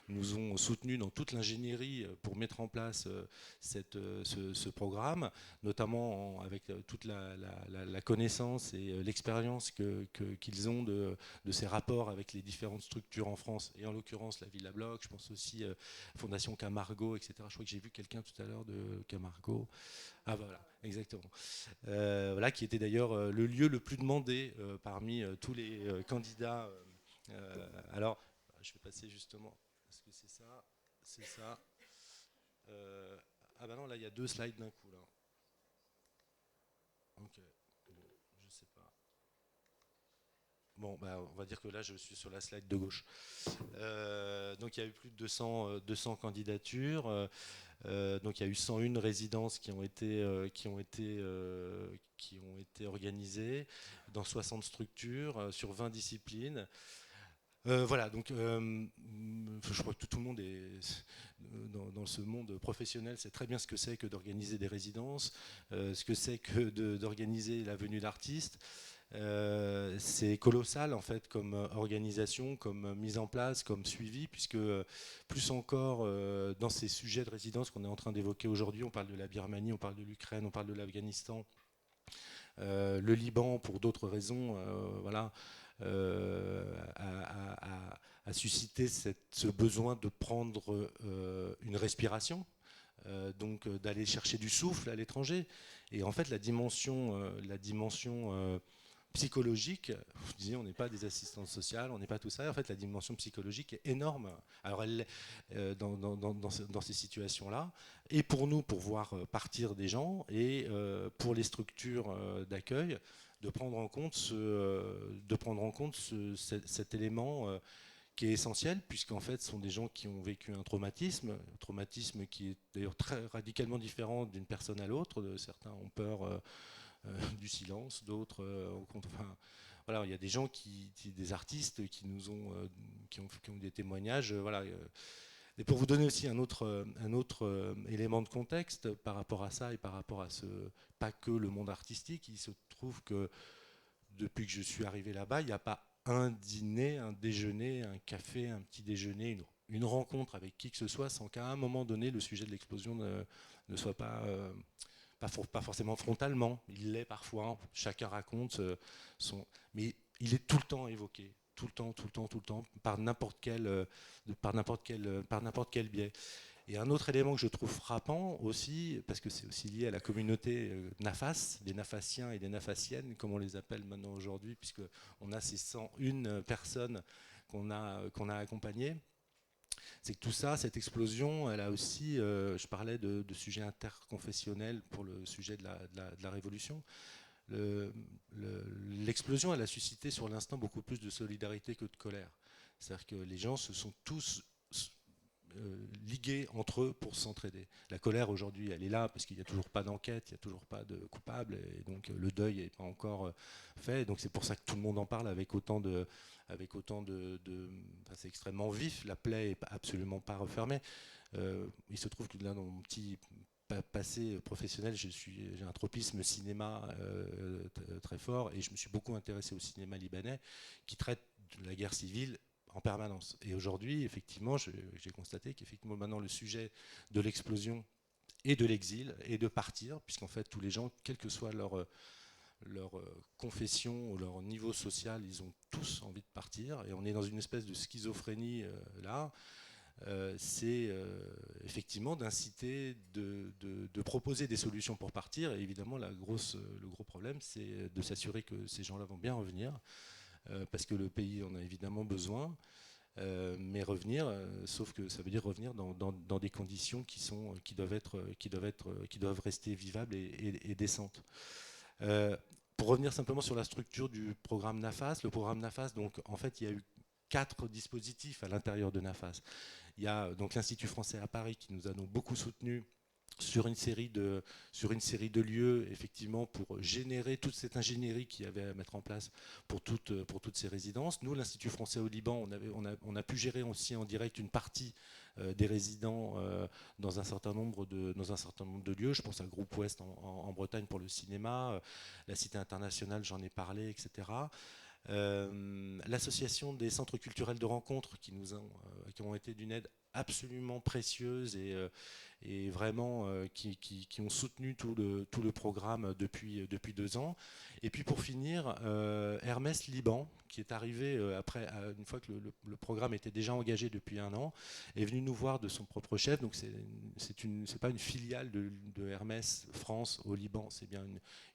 nous ont soutenus dans toute l'ingénierie pour mettre en place ce programme, notamment avec toute la connaissance et l'expérience qu'ils ont de ces rapports avec les différentes structures en France, et en l'occurrence la Villa Bloc, je pense aussi Fondation Camargo, etc. Je crois que j'ai vu quelqu'un tout à l'heure de Camargo. Ah voilà, exactement. Voilà, qui était d'ailleurs le lieu le plus demandé parmi tous les candidats. Alors, je vais passer justement. Est-ce que c'est ça? C'est ça. Ah ben non, là il y a 2 slides d'un coup là. Ok. Bon, je sais pas. Bon, on va dire que là, je suis sur la slide de gauche. Donc, il y a eu plus de 200 candidatures. Donc, il y a eu 101 résidences qui ont été organisées dans 60 structures, sur 20 disciplines. Voilà, donc je crois que tout le monde est dans ce monde professionnel, sait très bien ce que c'est que d'organiser des résidences, ce que c'est que d'organiser la venue d'artistes. C'est colossal en fait comme organisation, comme mise en place, comme suivi, puisque plus encore dans ces sujets de résidence qu'on est en train d'évoquer aujourd'hui, on parle de la Birmanie, on parle de l'Ukraine, on parle de l'Afghanistan, le Liban pour d'autres raisons, voilà, a suscité ce besoin de prendre une respiration. Donc d'aller chercher du souffle à l'étranger. Et en fait, la dimension psychologique, je disais, on n'est pas des assistantes sociales, on n'est pas tout ça. En fait, la dimension psychologique est énorme. Alors, elle est dans ces situations-là. Et pour nous, pour voir partir des gens, et pour les structures d'accueil, de prendre en compte cet élément qui est essentiel, puisqu'en fait, ce sont des gens qui ont vécu un traumatisme qui est d'ailleurs très radicalement différent d'une personne à l'autre. Certains ont peur du silence, d'autres enfin, voilà, il y a des gens des artistes qui ont des témoignages, voilà. Et pour vous donner aussi un autre élément de contexte par rapport à ça et par rapport à pas que le monde artistique, il se trouve que depuis que je suis arrivé là-bas, il n'y a pas un dîner, un déjeuner, un café, un petit déjeuner, une rencontre avec qui que ce soit sans qu'à un moment donné le sujet de l'explosion ne soit pas forcément frontalement, il l'est parfois, chacun raconte mais il est tout le temps évoqué, tout le temps, par n'importe quel biais. Et un autre élément que je trouve frappant aussi, parce que c'est aussi lié à la communauté NAFAS, des Nafassiens et des Nafassiennes, comme on les appelle maintenant aujourd'hui, puisqu'on a ces 101 personnes qu'on a accompagnées, c'est que tout ça, cette explosion, elle a aussi, je parlais de sujets interconfessionnels pour le sujet de la révolution. L'explosion, elle a suscité sur l'instant beaucoup plus de solidarité que de colère. C'est-à-dire que les gens se sont tous ligués entre eux pour s'entraider. La colère aujourd'hui, elle est là parce qu'il n'y a toujours pas d'enquête, il n'y a toujours pas de coupable, et donc le deuil n'est pas encore fait. Donc c'est pour ça que tout le monde en parle avec autant de enfin, c'est extrêmement vif. La plaie n'est absolument pas refermée. Il se trouve que là, dans mon petit passé professionnel, j'ai un tropisme cinéma très fort, et je me suis beaucoup intéressé au cinéma libanais qui traite de la guerre civile en permanence. Et aujourd'hui, effectivement, j'ai constaté qu'effectivement maintenant le sujet de l'explosion et de l'exil et de partir, puisqu'en fait tous les gens, quelle que soit leur confession ou leur niveau social, ils ont tous envie de partir, et on est dans une espèce de schizophrénie là. C'est effectivement d'inciter, de proposer des solutions pour partir, et évidemment le gros problème, c'est de s'assurer que ces gens-là vont bien revenir, parce que le pays en a évidemment besoin, mais revenir, sauf que ça veut dire revenir dans des conditions qui doivent rester vivables et décentes. Pour revenir simplement sur la structure du programme NAFAS, le programme NAFAS, donc en fait il y a eu 4 dispositifs à l'intérieur de NAFAS. Il y a donc l'Institut français à Paris qui nous a donc beaucoup soutenus sur une série de lieux, effectivement, pour générer toute cette ingénierie qu'il y avait à mettre en place pour toutes ces résidences. Nous, l'Institut français au Liban, on a pu gérer aussi en direct une partie des résidents dans un certain nombre de lieux. Je pense à Groupe Ouest en Bretagne pour le cinéma, la Cité internationale, j'en ai parlé, etc. L'association des centres culturels de rencontre qui ont été d'une aide absolument précieuse, et vraiment qui ont soutenu tout le programme depuis 2 ans. Et puis pour finir, Hermès Liban, qui est arrivé après, une fois que le programme était déjà engagé depuis 1 an, est venu nous voir de son propre chef. Donc c'est pas une filiale de Hermès France au Liban, c'est bien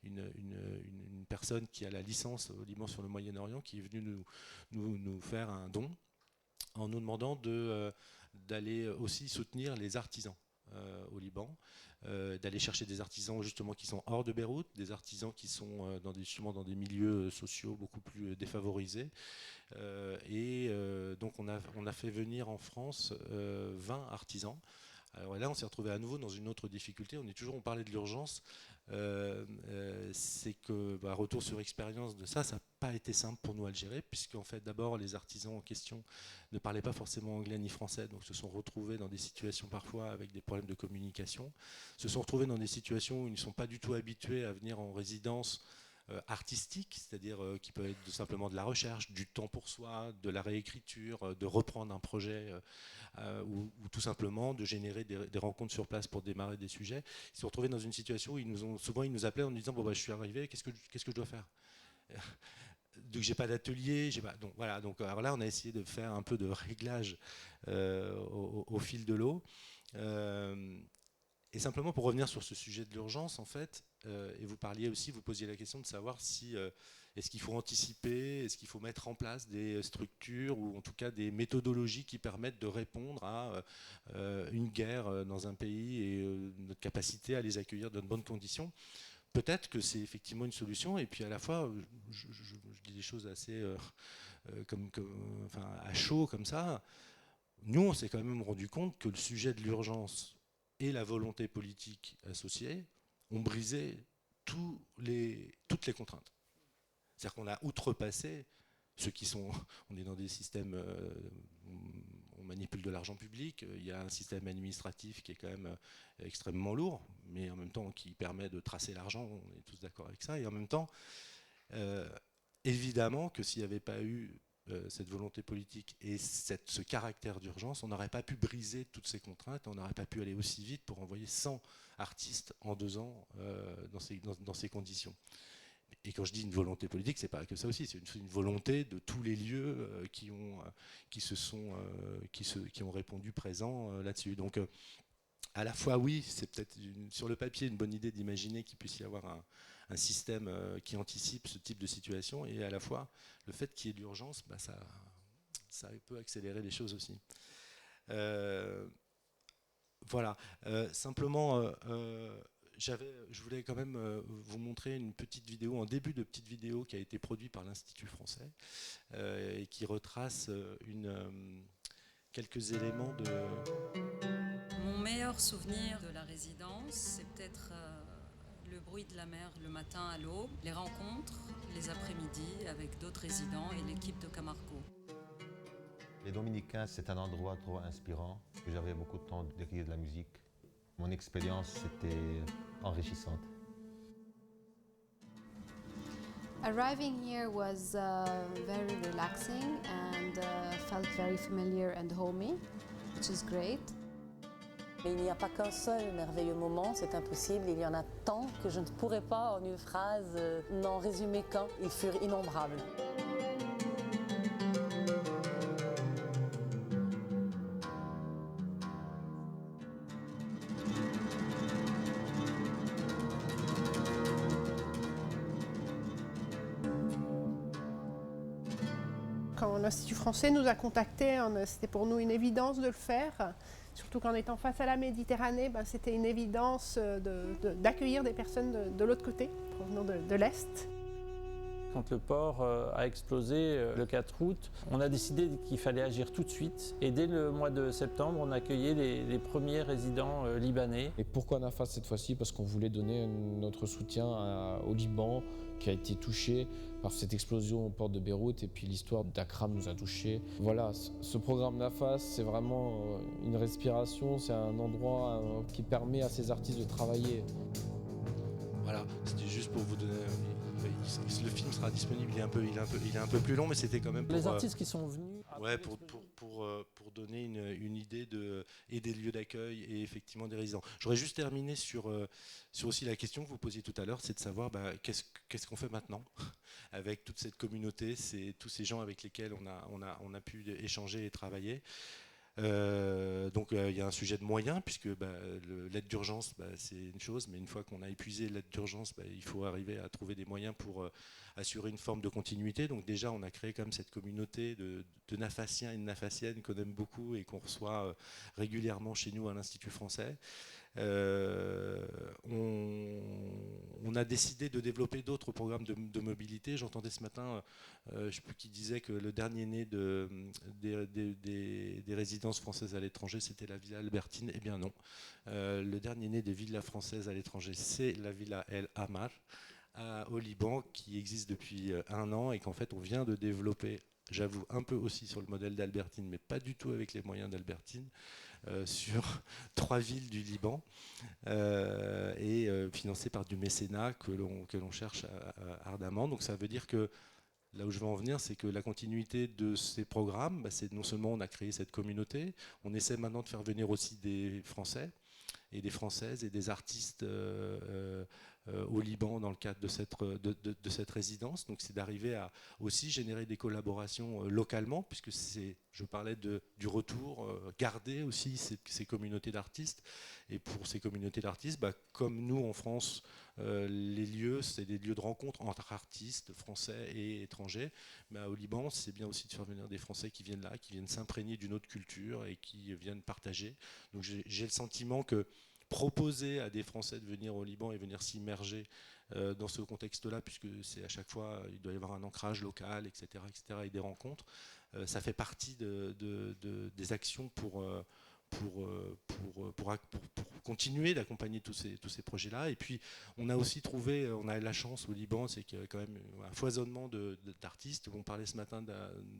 une personne qui a la licence au Liban sur le Moyen-Orient, qui est venue nous faire un don en nous demandant d'aller aussi soutenir les artisans au Liban. d'aller chercher des artisans justement qui sont hors de Beyrouth, des artisans qui sont justement dans des milieux sociaux beaucoup plus défavorisés. Donc on a fait venir en France 20 artisans. Alors là, on s'est retrouvé à nouveau dans une autre difficulté. On parlait de l'urgence. C'est que, retour sur expérience de ça n'a pas été simple pour nous à le gérer, puisqu'en fait, d'abord, les artisans en question ne parlaient pas forcément anglais ni français, donc se sont retrouvés dans des situations parfois avec des problèmes de communication, se sont retrouvés dans des situations où ils ne sont pas du tout habitués à venir en résidence artistique, c'est-à-dire qui peut être simplement de la recherche, du temps pour soi, de la réécriture, de reprendre un projet ou tout simplement de générer des rencontres sur place pour démarrer des sujets. Ils se sont retrouvés dans une situation où ils nous appelaient en nous disant je suis arrivé, qu'est-ce que je dois faire? Donc j'ai pas d'atelier, donc voilà. Donc alors là on a essayé de faire un peu de réglage au fil de l'eau. Et simplement pour revenir sur ce sujet de l'urgence, en fait, et vous posiez la question de savoir si est-ce qu'il faut anticiper, est-ce qu'il faut mettre en place des structures ou en tout cas des méthodologies qui permettent de répondre à une guerre dans un pays et notre capacité à les accueillir dans de bonnes conditions. Peut-être que c'est effectivement une solution, et puis à la fois, je dis des choses assez à chaud comme ça. Nous, on s'est quand même rendu compte que le sujet de l'urgence et la volonté politique associée ont brisé toutes les contraintes. C'est-à-dire qu'on a outrepassé ceux qui sont... On est dans des systèmes... on manipule de l'argent public, il y a un système administratif qui est quand même extrêmement lourd, mais en même temps qui permet de tracer l'argent, on est tous d'accord avec ça, et en même temps, évidemment que s'il n'y avait pas eu cette volonté politique et ce caractère d'urgence, on n'aurait pas pu briser toutes ces contraintes, on n'aurait pas pu aller aussi vite pour envoyer 100 artistes en 2 ans dans ces conditions. Et quand je dis une volonté politique, c'est pas que ça aussi, c'est une volonté de tous les lieux qui ont répondu présents là-dessus. Donc à la fois oui, c'est peut-être sur le papier une bonne idée d'imaginer qu'il puisse y avoir un système qui anticipe ce type de situation, et à la fois le fait qu'il y ait de l'urgence, ça peut accélérer les choses aussi. Voilà. Simplement, je voulais quand même vous montrer une petite vidéo, un début de petite vidéo qui a été produite par l'Institut français et qui retrace quelques éléments de... Mon meilleur souvenir de la résidence, c'est peut-être le bruit de la mer le matin à l'aube, les rencontres les après-midi avec d'autres résidents et l'équipe de Camargo. Les Dominicains, c'est un endroit trop inspirant, parce que j'avais beaucoup de temps d'écrire de la musique. Mon expérience, c'était enrichissante. Arriving here was very relaxing and felt very familiar and homey, which is great. Mais il n'y a pas qu'un seul merveilleux moment, c'est impossible. Il y en a tant que je ne pourrais pas, en une phrase, n'en résumer qu'un. Ils furent innombrables. Quand l'Institut français nous a contactés, c'était pour nous une évidence de le faire. Surtout qu'en étant face à la Méditerranée, c'était une évidence d'accueillir des personnes de l'autre côté, provenant de l'Est. Quand le port a explosé le 4 août, on a décidé qu'il fallait agir tout de suite. Et dès le mois de septembre, on a accueilli les premiers résidents libanais. Et pourquoi Nafas cette fois-ci? Parce qu'on voulait donner notre soutien au Liban, qui a été touché par cette explosion au port de Beyrouth, et puis l'histoire d'Akram nous a touchés. Voilà, ce programme Nafas, c'est vraiment une respiration, c'est un endroit qui permet à ces artistes de travailler. Voilà, c'était juste pour vous donner... Le film sera disponible, il est un peu plus long, mais c'était quand même pour... Les artistes qui sont venus... Ouais, pour donner une idée et des lieux d'accueil et effectivement des résidents. J'aurais juste terminé sur aussi la question que vous posiez tout à l'heure, c'est de savoir qu'est-ce qu'on fait maintenant avec toute cette communauté, tous ces gens avec lesquels on a pu échanger et travailler. Donc il y a un sujet de moyens, puisque l'aide d'urgence, c'est une chose, mais une fois qu'on a épuisé l'aide d'urgence, il faut arriver à trouver des moyens pour assurer une forme de continuité. Donc déjà, on a créé comme cette communauté de Nafassiens et de Nafassiennes qu'on aime beaucoup et qu'on reçoit régulièrement chez nous à l'Institut français. On a décidé de développer d'autres programmes de mobilité. J'entendais ce matin, je ne sais plus qui disait que le dernier né des résidences françaises à l'étranger, c'était la Villa Albertine. Eh bien non. Le dernier né des villas françaises à l'étranger, c'est la Villa El Hamar au Liban, qui existe depuis 1 an et qu'en fait on vient de développer, j'avoue un peu aussi sur le modèle d'Albertine, mais pas du tout avec les moyens d'Albertine, sur 3 villes du Liban et financé par du mécénat que l'on cherche ardemment. Donc ça veut dire que là où je veux en venir, c'est que la continuité de ces programmes, c'est non seulement on a créé cette communauté, on essaie maintenant de faire venir aussi des Français et des Françaises et des artistes au Liban dans le cadre de cette résidence. Donc c'est d'arriver à aussi générer des collaborations localement, puisque je parlais du retour, garder aussi ces communautés d'artistes. Et pour ces communautés d'artistes, comme nous en France, les lieux, c'est des lieux de rencontre entre artistes français et étrangers. Au Liban, c'est bien aussi de faire venir des Français qui viennent là, qui viennent s'imprégner d'une autre culture et qui viennent partager. Donc j'ai le sentiment que proposer à des Français de venir au Liban et venir s'immerger dans ce contexte-là, puisque c'est à chaque fois, il doit y avoir un ancrage local, etc., et des rencontres, ça fait partie des actions pour continuer d'accompagner tous ces projets-là. Et puis, on a aussi trouvé, on a la chance au Liban, c'est qu'il y a quand même un foisonnement d'artistes. On parlait ce matin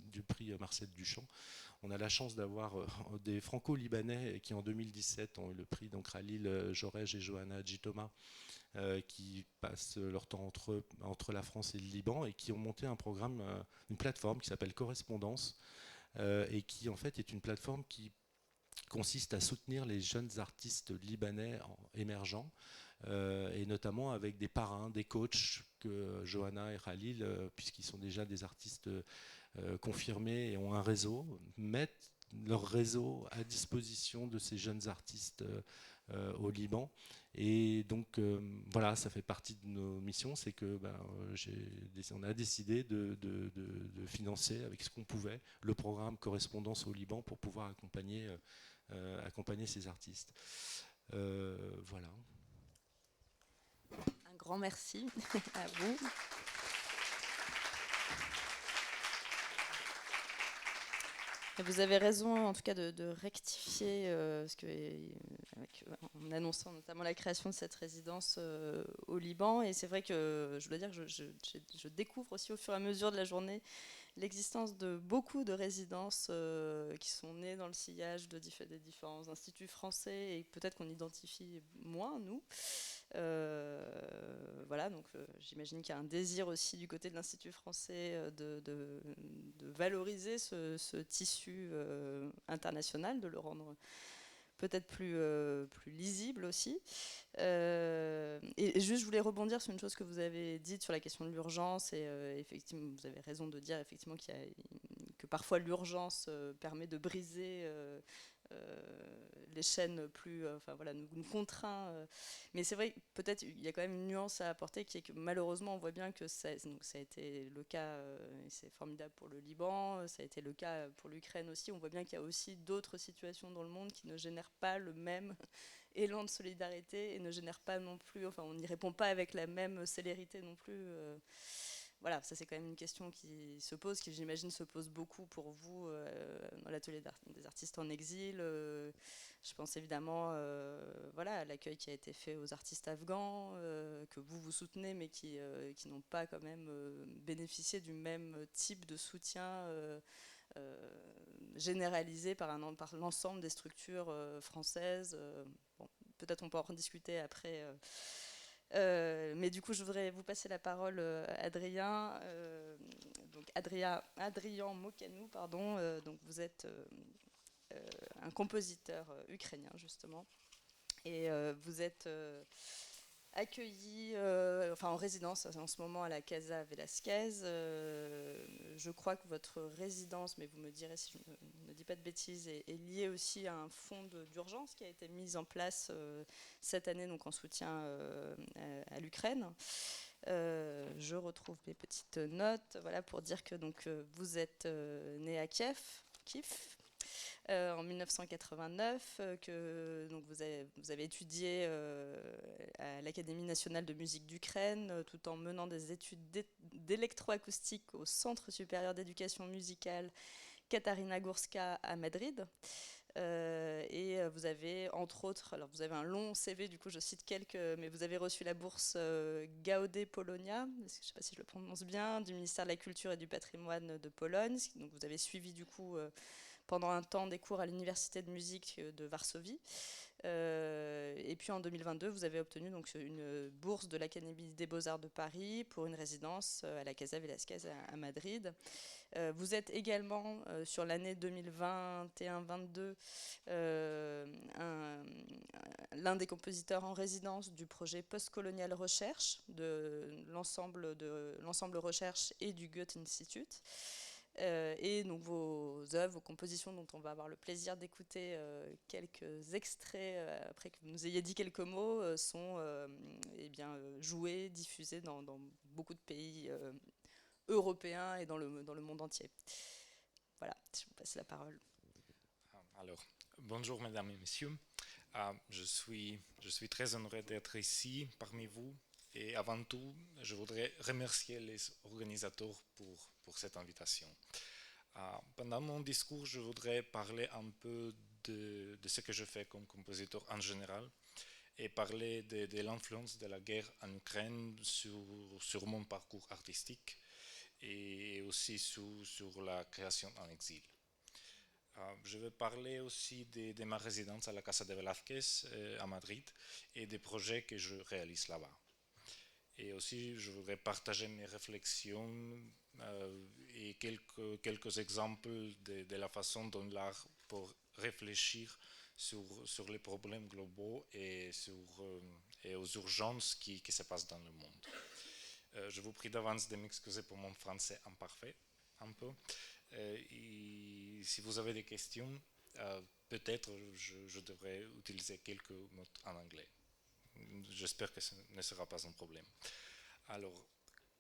du prix Marcel Duchamp. On a la chance d'avoir des franco-libanais qui, en 2017, ont eu le prix, donc Khalil Jorej et Johanna Jitoma, qui passent leur temps entre la France et le Liban et qui ont monté un programme, une plateforme qui s'appelle Correspondance et qui, en fait, est une plateforme qui consiste à soutenir les jeunes artistes libanais émergents et notamment avec des parrains, des coachs que Johanna et Khalil, puisqu'ils sont déjà des artistes confirmés et ont un réseau, mettent leur réseau à disposition de ces jeunes artistes au Liban. Et donc voilà, ça fait partie de nos missions, c'est que on a décidé de financer avec ce qu'on pouvait le programme Correspondance au Liban pour pouvoir accompagner ces artistes. Voilà. Un grand merci à vous. Vous avez raison, en tout cas, de rectifier, en annonçant notamment la création de cette résidence au Liban. Et c'est vrai que je dois dire que je découvre aussi au fur et à mesure de la journée l'existence de beaucoup de résidences qui sont nées dans le sillage des différents instituts français et peut-être qu'on identifie moins, nous. Voilà, donc j'imagine qu'il y a un désir aussi du côté de l'Institut français de valoriser ce tissu international, de le rendre peut-être plus lisible aussi. Et juste, je voulais rebondir sur une chose que vous avez dite sur la question de l'urgence. Et effectivement, vous avez raison de dire effectivement que parfois l'urgence permet de briser les chaînes nous contraint. Mais c'est vrai, peut-être il y a quand même une nuance à apporter qui est que malheureusement on voit bien que ça a été le cas, et c'est formidable pour le Liban, ça a été le cas pour l'Ukraine aussi. On voit bien qu'il y a aussi d'autres situations dans le monde qui ne génèrent pas le même élan de solidarité et ne génèrent pas non plus, on n'y répond pas avec la même célérité non plus. Voilà, ça c'est quand même une question qui se pose, qui j'imagine se pose beaucoup pour vous dans l'atelier des artistes en exil. Je pense évidemment à l'accueil qui a été fait aux artistes afghans, que vous soutenez, mais qui n'ont pas quand même bénéficié du même type de soutien généralisé par l'ensemble des structures françaises. Peut-être on peut en discuter après. Mais du coup, je voudrais vous passer la parole, Adrien. Donc Adrian Mokanou, pardon. Donc vous êtes un compositeur ukrainien justement, et vous êtes accueilli en résidence en ce moment à la Casa Velasquez. Je crois que votre résidence, mais vous me direz si je ne dis pas de bêtises, est liée aussi à un fonds d'urgence qui a été mis en place cette année, donc en soutien à l'Ukraine. Je retrouve mes petites notes, voilà, pour dire que donc, vous êtes né à Kiev, en 1989, que donc vous avez étudié à l'Académie nationale de musique d'Ukraine, tout en menant des études d'électroacoustique au Centre supérieur d'éducation musicale Katarina Gurska à Madrid. Et vous avez, entre autres, alors vous avez un long CV, du coup je cite quelques, mais vous avez reçu la bourse Gaude Polonia, je ne sais pas si je le prononce bien, du ministère de la Culture et du Patrimoine de Pologne. Donc vous avez suivi du coup pendant un temps des cours à l'Université de musique de Varsovie. Et puis en 2022, vous avez obtenu donc une bourse de l'Académie des Beaux-Arts de Paris pour une résidence à la Casa Velasquez à Madrid. Vous êtes également sur l'année 2021-22 l'un des compositeurs en résidence du projet Postcolonial Recherche de l'ensemble Recherche et du Goethe Institute. Et donc vos œuvres, vos compositions dont on va avoir le plaisir d'écouter quelques extraits après que vous nous ayez dit quelques mots sont jouées, diffusées dans beaucoup de pays européens et dans le monde entier. Voilà, je vous passe la parole. Alors, bonjour mesdames et messieurs. Je suis très honoré d'être ici parmi vous. Et avant tout, je voudrais remercier les organisateurs pour cette invitation. Pendant mon discours, je voudrais parler un peu de ce que je fais comme compositeur en général et parler de l'influence de la guerre en Ukraine sur mon parcours artistique et aussi sur la création en exil. Je vais parler aussi de ma résidence à la Casa de Velázquez à Madrid et des projets que je réalise là-bas. Et aussi, je voudrais partager mes réflexions et quelques exemples de la façon dont l'art peut réfléchir sur les problèmes globaux et aux urgences qui se passent dans le monde. Je vous prie d'avance de m'excuser pour mon français imparfait, un peu. Et si vous avez des questions, peut-être je devrais utiliser quelques mots en anglais. J'espère que ce ne sera pas un problème. Alors,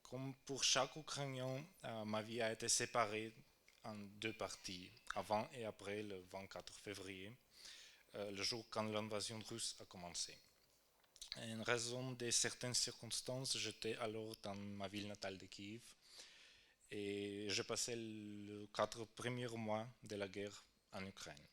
comme pour chaque Ukrainien, ma vie a été séparée en deux parties, avant et après le 24 février, le jour quand l'invasion russe a commencé. En raison de certaines circonstances, j'étais alors dans ma ville natale de Kiev et j'ai passé les 4 premiers mois de la guerre en Ukraine.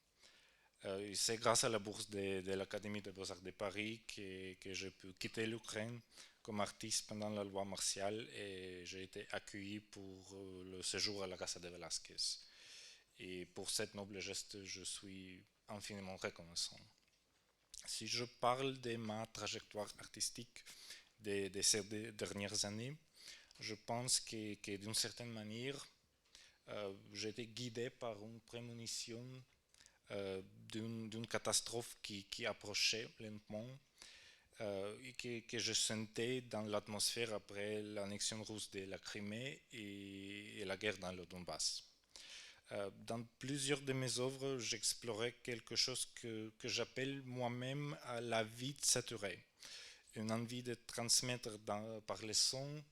C'est grâce à la bourse de l'Académie des Beaux-Arts de Paris que j'ai pu quitter l'Ukraine comme artiste pendant la loi martiale et j'ai été accueilli pour le séjour à la Casa de Velázquez. Et pour cette noble geste, je suis infiniment reconnaissant. Si je parle de ma trajectoire artistique de ces dernières années, je pense que d'une certaine manière, j'ai été guidé par une prémonition d'une catastrophe qui approchait lentement et que je sentais dans l'atmosphère après l'annexion russe de la Crimée et la guerre dans le Donbass. Dans plusieurs de mes œuvres, j'explorais quelque chose que j'appelle moi-même la vie saturée, une envie de transmettre par les sons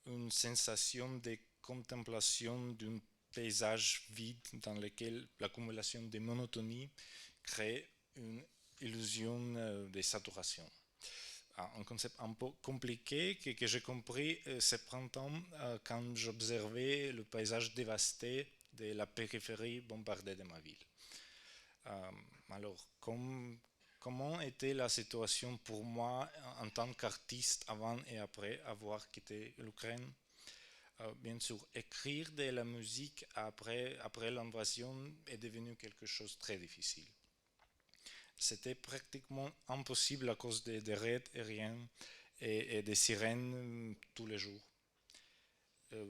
une sensation de contemplation d'un paysage vide dans lequel l'accumulation de monotonie crée une illusion de saturation. Un concept un peu compliqué que j'ai compris ce printemps quand j'observais le paysage dévasté de la périphérie bombardée de ma ville. Alors, comment était la situation pour moi en tant qu'artiste avant et après avoir quitté l'Ukraine? Bien sûr, écrire de la musique après l'invasion est devenu quelque chose de très difficile. C'était pratiquement impossible à cause des raids aériens et des sirènes tous les jours.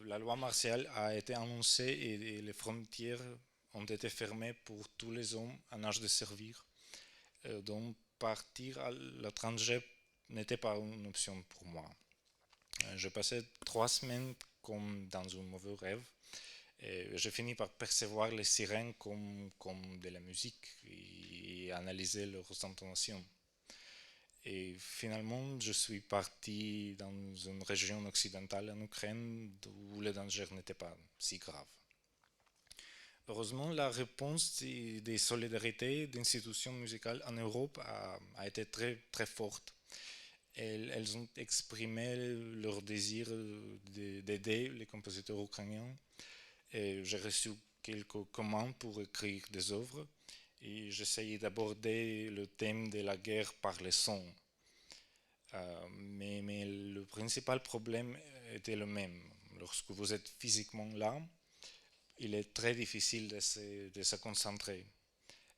La loi martiale a été annoncée et les frontières ont été fermées pour tous les hommes en âge de servir. Donc partir à l'étranger n'était pas une option pour moi. Je passais 3 semaines comme dans un mauvais rêve. Et je finis par percevoir les sirènes comme de la musique et analyser leurs intonations. Et finalement, je suis parti dans une région occidentale en Ukraine où le danger n'était pas si grave. Heureusement, la réponse des solidarités d'institutions musicales en Europe a été très, très forte. Elles ont exprimé leur désir d'aider les compositeurs ukrainiens. Et j'ai reçu quelques commandes pour écrire des œuvres et j'essayais d'aborder le thème de la guerre par le son. Mais le principal problème était le même. Lorsque vous êtes physiquement là, il est très difficile de se concentrer.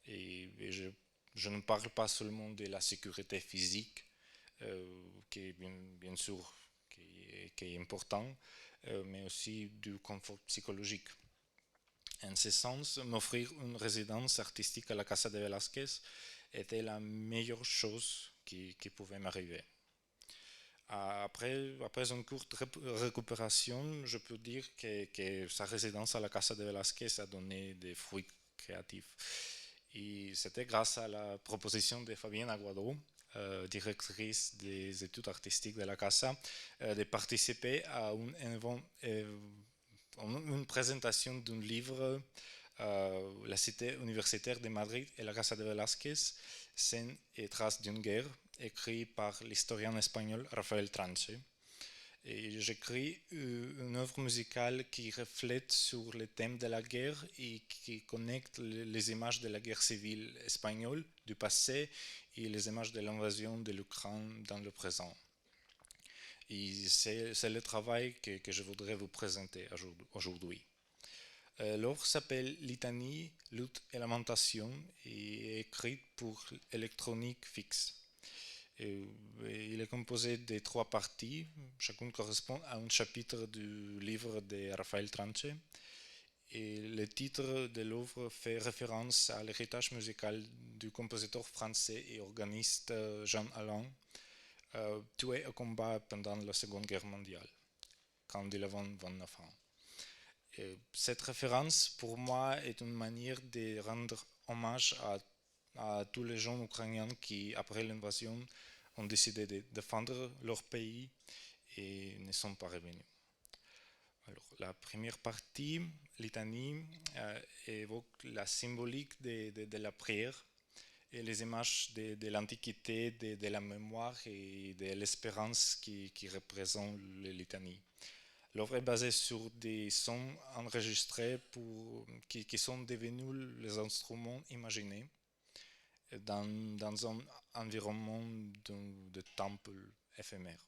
Et je ne parle pas seulement de la sécurité physique, qui est bien sûr qui est important, mais aussi du confort psychologique. En ce sens, m'offrir une résidence artistique à la Casa de Velázquez était la meilleure chose qui pouvait m'arriver. Après une courte récupération, je peux dire que sa résidence à la Casa de Velázquez a donné des fruits créatifs. Et c'était grâce à la proposition de Fabienne Aguado, directrice des études artistiques de la Casa, de participer à une présentation d'un livre, La cité universitaire de Madrid et la Casa de Velázquez, scènes et traces d'une guerre, écrit par l'historien espagnol Rafael Tranche. Et j'écris une œuvre musicale qui reflète sur le thème de la guerre et qui connecte les images de la guerre civile espagnole du passé et les images de l'invasion de l'Ukraine dans le présent. Et c'est le travail que je voudrais vous présenter aujourd'hui. L'œuvre s'appelle Litanie, lutte et lamentation et est écrite pour électronique fixe. Il est composé de 3 parties, chacune correspond à un chapitre du livre de Rafael Tranche. Et le titre de l'œuvre fait référence à l'héritage musical du compositeur français et organiste Jean Alain, tué au combat pendant la Seconde Guerre mondiale, quand il avait 29 ans. Et cette référence, pour moi, est une manière de rendre hommage à tous les gens ukrainiens qui, après l'invasion, ont décidé de défendre leur pays et ne sont pas revenus. Alors, la première partie, Litanie, évoque la symbolique de la prière et les images de l'Antiquité, de la mémoire et de l'espérance qui représentent les litanies. L'œuvre est basée sur des sons enregistrés qui sont devenus les instruments imaginés dans un environnement de temple éphémère.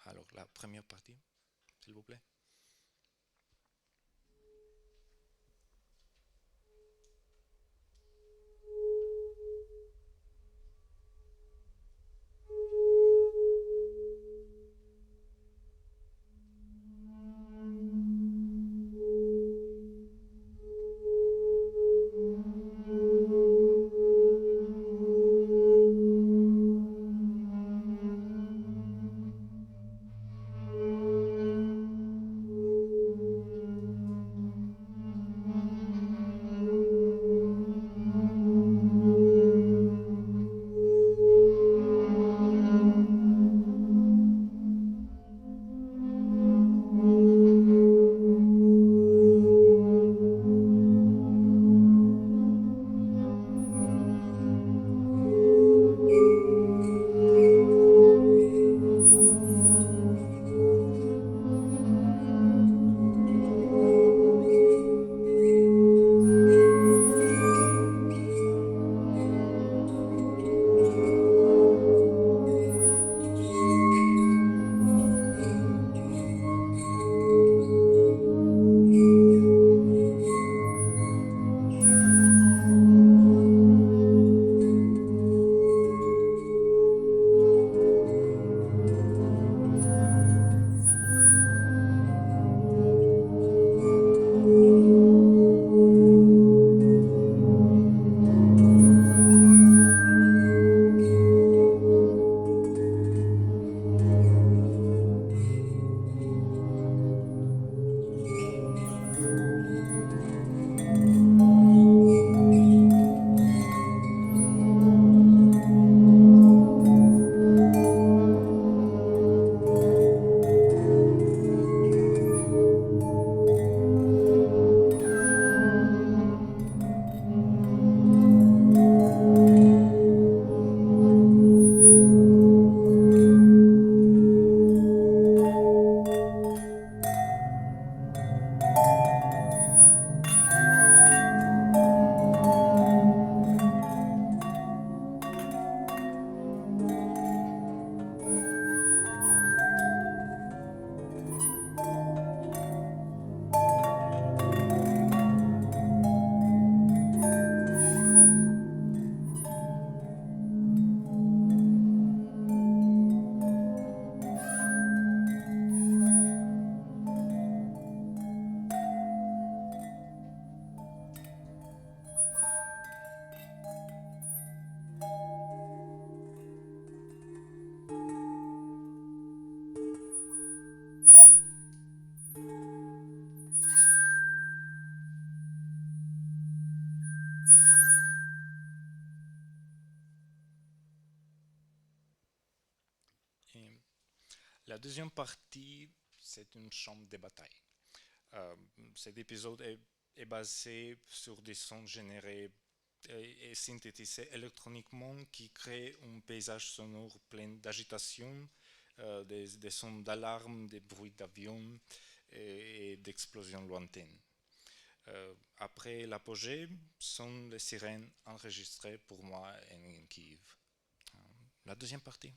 Alors, la première partie, s'il vous plaît. La deuxième partie, c'est une chambre de bataille. Cet épisode est basé sur des sons générés et synthétisés électroniquement qui créent un paysage sonore plein d'agitation, des sons d'alarme, des bruits d'avion et d'explosions lointaines. Après l'apogée, sont les sirènes enregistrées pour moi en Kiev. La deuxième partie.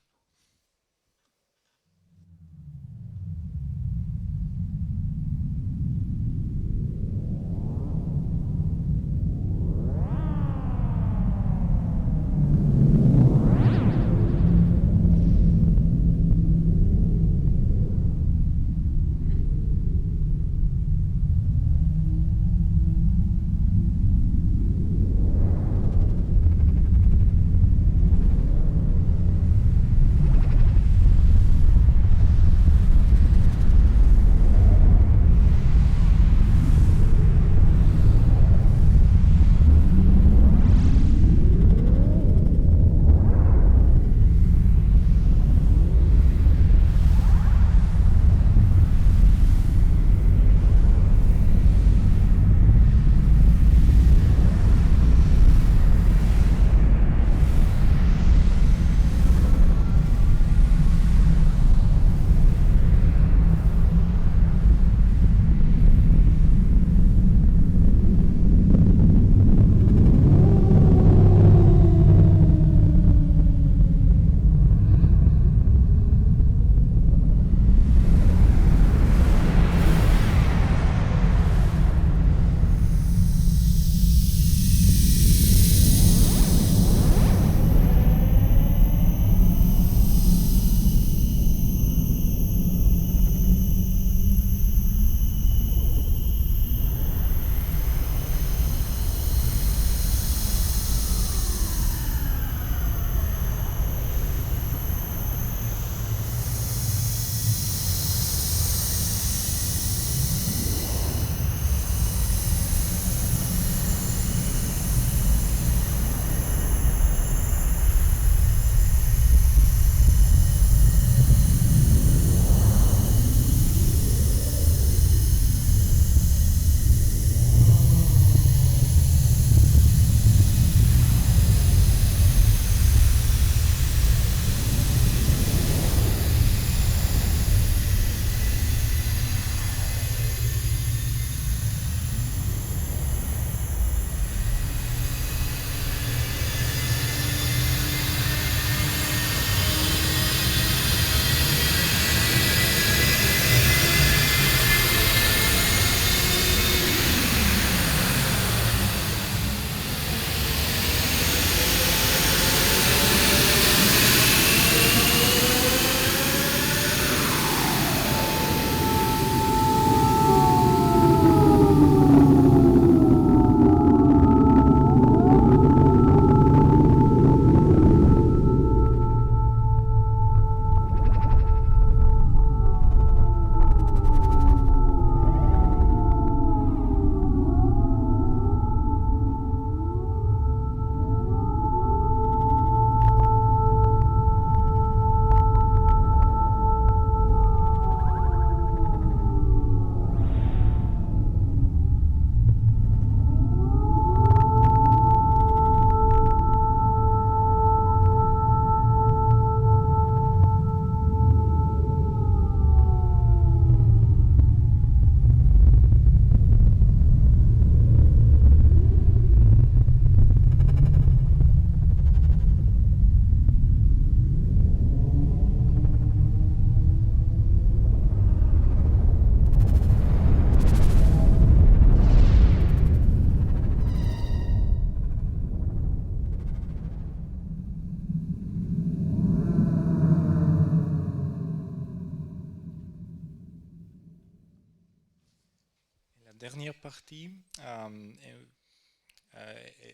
dernière partie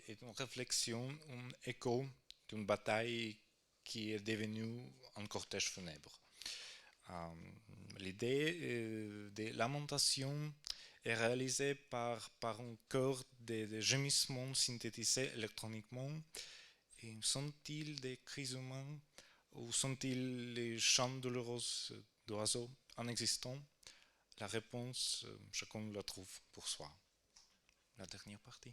est une réflexion, un écho d'une bataille qui est devenue un cortège funèbre. L'idée des lamentations est réalisée par un chœur de gémissements synthétisés électroniquement. Et sont-ils des cris humains ou sont-ils les chants douloureux d'oiseaux en existant, la réponse, chacun la trouve pour soi. La dernière partie.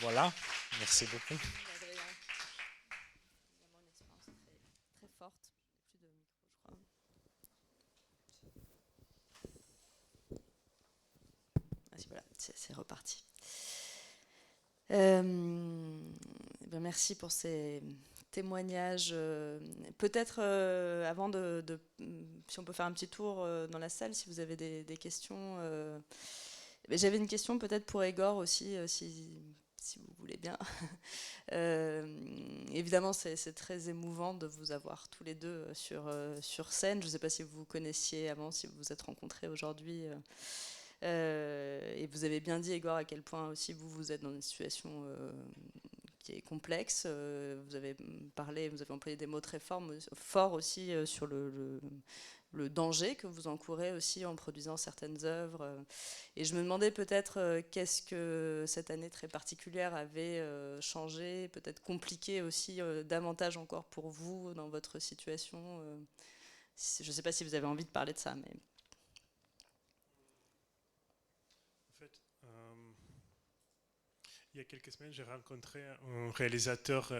Voilà, merci beaucoup. Très forte. Plus de micro, je crois. Ah, voilà, c'est reparti. Merci pour ces témoignages. Peut-être avant si on peut faire un petit tour dans la salle, si vous avez des questions. J'avais une question peut-être pour Egor aussi, si vous voulez bien. Évidemment, c'est très émouvant de vous avoir tous les deux sur scène. Je ne sais pas si vous vous connaissiez avant, si vous vous êtes rencontrés aujourd'hui. Et vous avez bien dit, Egor, à quel point aussi vous êtes dans une situation qui est complexe. Vous avez parlé, vous avez employé des mots très forts aussi sur le danger que vous encourez aussi en produisant certaines œuvres. Et je me demandais peut-être qu'est-ce que cette année très particulière avait changé, peut-être compliqué aussi davantage encore pour vous dans votre situation. Je ne sais pas si vous avez envie de parler de ça, mais... Il y a quelques semaines, j'ai rencontré un réalisateur.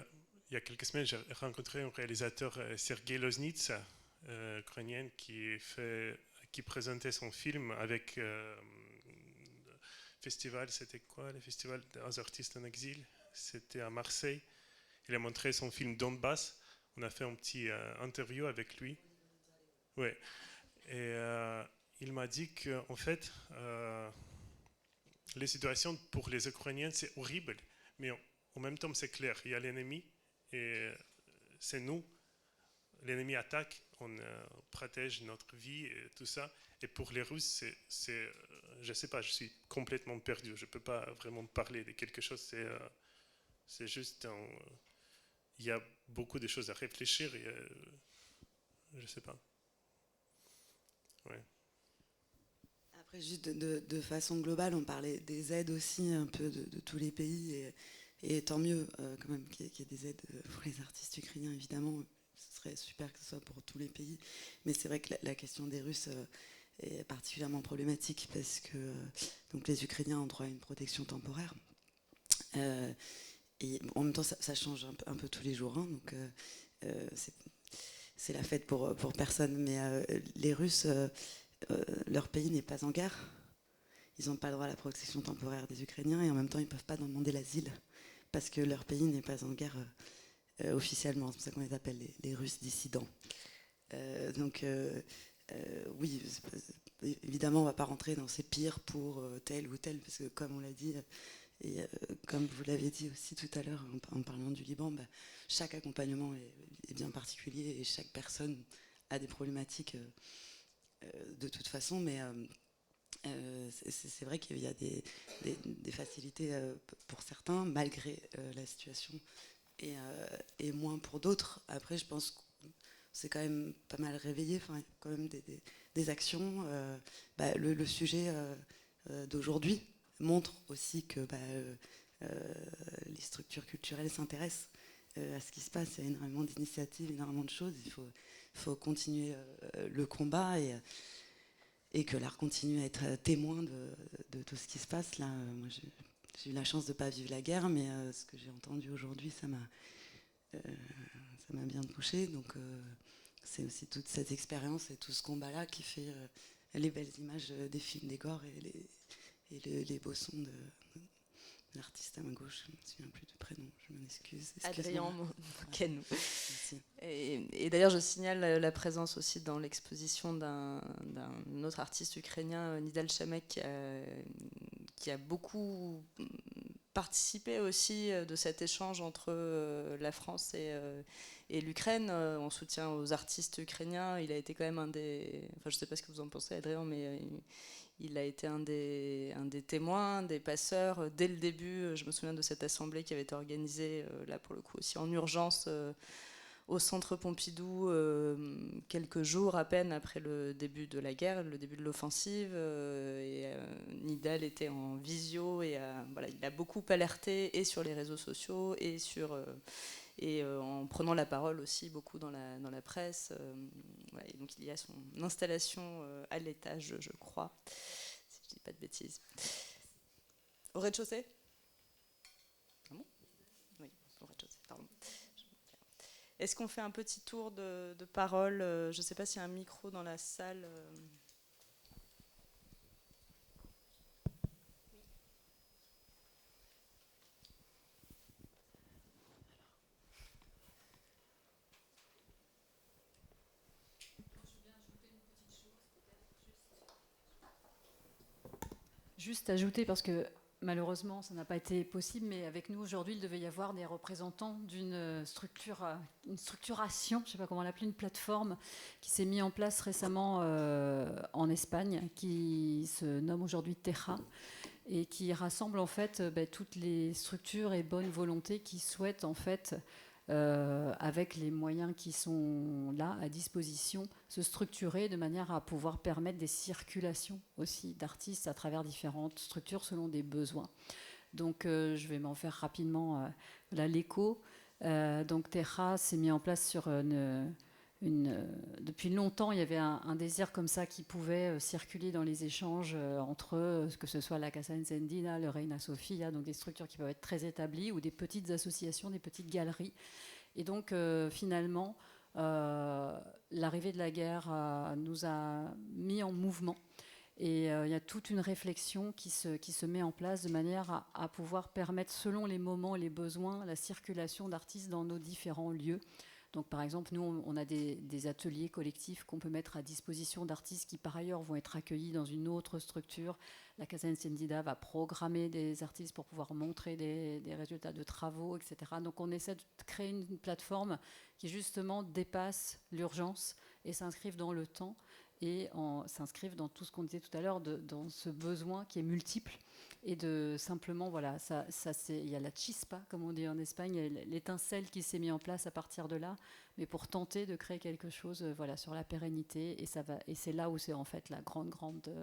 Sergei Loznitsa, ukrainien, qui présentait son film avec festival. C'était quoi, le festival des artistes en exil? C'était à Marseille. Il a montré son film Donbass. On a fait un petit interview avec lui. Ouais. Et il m'a dit qu'en fait, les situations pour les Ukrainiens, c'est horrible, mais en même temps, c'est clair. Il y a l'ennemi et c'est nous. L'ennemi attaque, on protège notre vie et tout ça. Et pour les Russes, je ne sais pas, je suis complètement perdu. Je ne peux pas vraiment parler de quelque chose. C'est juste, il y a beaucoup de choses à réfléchir. Et, je ne sais pas. Ouais. Après, juste de façon globale, on parlait des aides aussi un peu de tous les pays. Et tant mieux quand même qu'il y ait des aides pour les artistes ukrainiens, évidemment. Ce serait super que ce soit pour tous les pays. Mais c'est vrai que la question des Russes est particulièrement problématique parce que donc les Ukrainiens ont droit à une protection temporaire. Et en même temps, ça change un peu tous les jours. Hein, donc c'est la fête pour personne. Mais les Russes, leur pays n'est pas en guerre. Ils n'ont pas le droit à la protection temporaire des Ukrainiens et en même temps, ils ne peuvent pas demander l'asile parce que leur pays n'est pas en guerre officiellement. C'est pour ça qu'on les appelle les Russes dissidents. Donc, oui, évidemment, on ne va pas rentrer dans ces pires pour tel ou tel, parce que comme on l'a dit, et comme vous l'avez dit aussi tout à l'heure en parlant du Liban, chaque accompagnement est bien particulier et chaque personne a des problématiques de toute façon, mais c'est vrai qu'il y a des facilités pour certains, malgré la situation, et moins pour d'autres. Après, je pense que c'est quand même pas mal réveillé, enfin, il y a quand même des actions. Le sujet d'aujourd'hui montre aussi que les structures culturelles s'intéressent à ce qui se passe. Il y a énormément d'initiatives, énormément de choses. Il faut continuer le combat et que l'art continue à être témoin de tout ce qui se passe. Là, moi, j'ai eu la chance de ne pas vivre la guerre, mais ce que j'ai entendu aujourd'hui, ça m'a bien touchée. Donc, c'est aussi toute cette expérience et tout ce combat-là qui fait les belles images des films d'Egor et les beaux sons de l'artiste à ma gauche. Je ne me souviens plus du prénom, je m'en excuse. Adrien Mokenou. Et d'ailleurs, je signale la présence aussi dans l'exposition d'un autre artiste ukrainien, Nidal Shamek, qui a beaucoup participé aussi de cet échange entre la France et l'Ukraine en soutien aux artistes ukrainiens. Il a été quand même un des... Enfin, je ne sais pas ce que vous en pensez, Adrien, mais il a été un des témoins, des passeurs dès le début. Je me souviens de cette assemblée qui avait été organisée, là pour le coup aussi en urgence, au Centre Pompidou, quelques jours à peine après le début de la guerre, le début de l'offensive. Nidal était en visio et voilà, il a beaucoup alerté et sur les réseaux sociaux et en prenant la parole aussi beaucoup dans la presse. Voilà, et donc il y a son installation à l'étage, je crois, si je ne dis pas de bêtises. Au rez-de-chaussée ? Ah bon ? Oui, au rez-de-chaussée, pardon. Est-ce qu'on fait un petit tour de parole ? Je ne sais pas s'il y a un micro dans la salle. Juste ajouter, parce que malheureusement, ça n'a pas été possible, mais avec nous aujourd'hui, il devait y avoir des représentants d'une structuration, je ne sais pas comment l'appeler, une plateforme qui s'est mise en place récemment en Espagne, qui se nomme aujourd'hui Terra, et qui rassemble en fait toutes les structures et bonnes volontés qui souhaitent en fait, avec les moyens qui sont là à disposition, se structurer de manière à pouvoir permettre des circulations aussi d'artistes à travers différentes structures selon des besoins. Donc je vais m'en faire rapidement l'écho. Donc Terra s'est mis en place sur depuis longtemps, il y avait un désir comme ça qui pouvait circuler dans les échanges entre que ce soit la Casa Encendida, le Reina Sofia, donc des structures qui peuvent être très établies, ou des petites associations, des petites galeries. Et donc finalement, l'arrivée de la guerre nous a mis en mouvement. Et il y a toute une réflexion qui se met en place de manière à pouvoir permettre, selon les moments et les besoins, la circulation d'artistes dans nos différents lieux. Donc par exemple, nous, on a des ateliers collectifs qu'on peut mettre à disposition d'artistes qui par ailleurs vont être accueillis dans une autre structure. La Casa Encendida va programmer des artistes pour pouvoir montrer des résultats de travaux, etc. Donc on essaie de créer une plateforme qui justement dépasse l'urgence et s'inscrive dans le temps et s'inscrive dans tout ce qu'on disait tout à l'heure, dans ce besoin qui est multiple. Et de simplement, voilà, il y a la chispa, comme on dit en Espagne, l'étincelle qui s'est mise en place à partir de là, mais pour tenter de créer quelque chose voilà, sur la pérennité. Et c'est là où c'est en fait la grande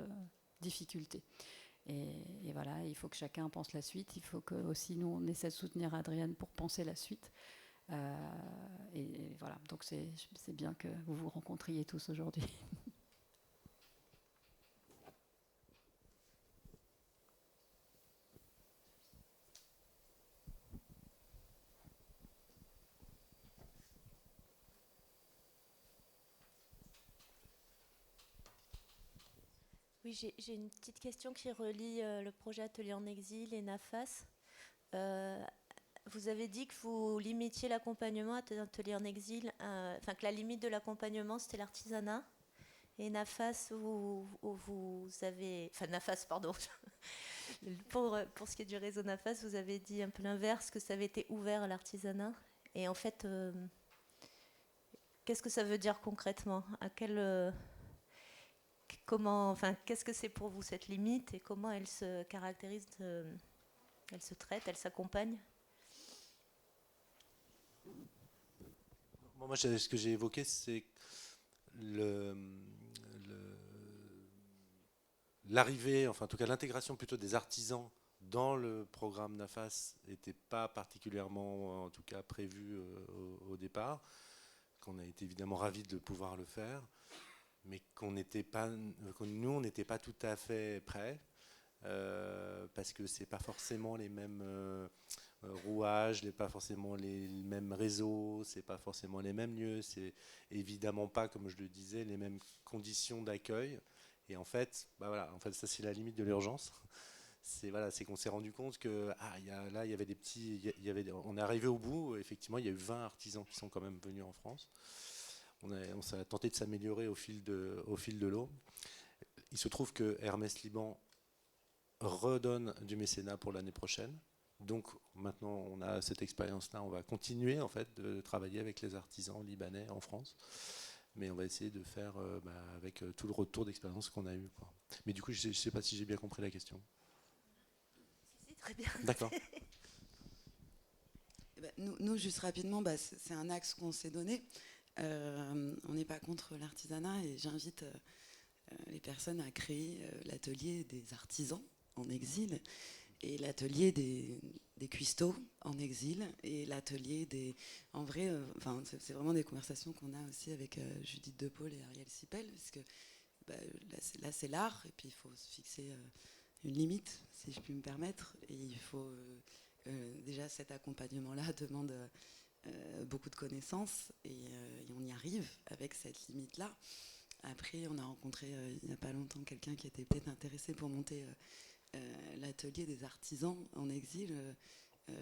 difficulté. Et voilà, il faut que chacun pense la suite. Il faut que aussi nous, on essaie de soutenir Adrienne pour penser la suite. Et voilà, donc c'est bien que vous vous rencontriez tous aujourd'hui. Oui, j'ai une petite question qui relie le projet Atelier en exil et NAFAS. Vous avez dit que vous limitiez l'accompagnement à Atelier en exil, enfin que la limite de l'accompagnement c'était l'artisanat. Et NAFAS, vous avez... Enfin, NAFAS, pardon. pour ce qui est du réseau NAFAS, vous avez dit un peu l'inverse, que ça avait été ouvert à l'artisanat. Et en fait, qu'est-ce que ça veut dire concrètement ? Qu'est-ce que c'est pour vous cette limite et comment elle se caractérise, elle se traite, elle s'accompagne ? Moi, ce que j'ai évoqué, c'est l'arrivée, enfin en tout cas l'intégration plutôt des artisans dans le programme NAFAS n'était pas particulièrement, en tout cas prévu au départ, qu'on a été évidemment ravis de pouvoir le faire, mais nous, on n'était pas tout à fait prêts, parce que c'est pas forcément les mêmes rouages, pas forcément les mêmes réseaux, c'est pas forcément les mêmes lieux, c'est évidemment pas, comme je le disais, les mêmes conditions d'accueil. Et en fait, ça c'est la limite de l'urgence. C'est qu'on s'est rendu compte que il y avait des petits, on est arrivé au bout. Effectivement, il y a eu 20 artisans qui sont quand même venus en France. On s'est tenté de s'améliorer au fil de l'eau. Il se trouve que Hermès Liban redonne du mécénat pour l'année prochaine. Donc maintenant, on a cette expérience-là. On va continuer en fait de travailler avec les artisans libanais en France. Mais on va essayer de faire avec tout le retour d'expérience qu'on a eu, quoi. Mais du coup, je ne sais pas si j'ai bien compris la question. Si, très bien. D'accord. Nous, juste rapidement, c'est un axe qu'on s'est donné. On n'est pas contre l'artisanat et j'invite les personnes à créer l'atelier des artisans en exil et l'atelier des cuistots en exil et l'atelier des... En vrai, c'est vraiment des conversations qu'on a aussi avec Judith De Paul et Ariel Sipel, parce que là c'est l'art, et puis il faut se fixer une limite, si je puis me permettre, et il faut... déjà cet accompagnement-là demande beaucoup de connaissances, et on y arrive avec cette limite-là. Après, on a rencontré il n'y a pas longtemps quelqu'un qui était peut-être intéressé pour monter... l'atelier des artisans en exil,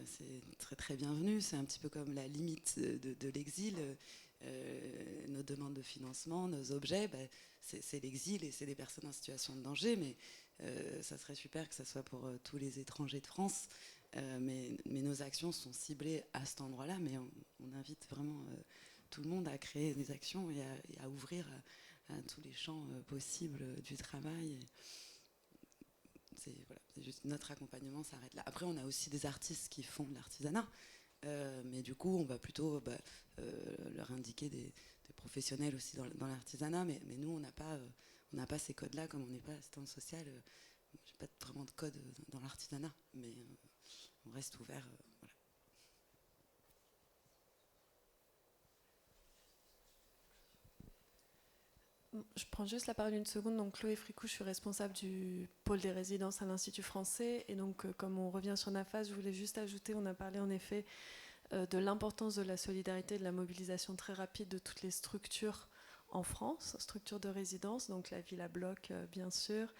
c'est très très bienvenu. C'est un petit peu comme la limite de l'exil. Nos demandes de financement, nos objets, c'est l'exil et c'est des personnes en situation de danger, mais ça serait super que ça soit pour tous les étrangers de France. Mais nos actions sont ciblées à cet endroit-là, mais on invite vraiment tout le monde à créer des actions et à ouvrir à tous les champs possibles du travail. C'est juste notre accompagnement s'arrête là. Après, on a aussi des artistes qui font de l'artisanat, mais du coup, on va plutôt leur indiquer des professionnels aussi dans l'artisanat. Mais nous, on n'a pas ces codes-là, comme on n'est pas assistante sociale. J'ai pas vraiment de code dans l'artisanat, mais on reste ouvert. Voilà. Je prends juste la parole une seconde. Donc, Chloé Fricou, je suis responsable du pôle des résidences à l'Institut français. Et donc, comme on revient sur NAFAS, je voulais juste ajouter, on a parlé en effet de l'importance de la solidarité, de la mobilisation très rapide de toutes les structures en France, structures de résidence, donc la Villa Bloc, bien sûr,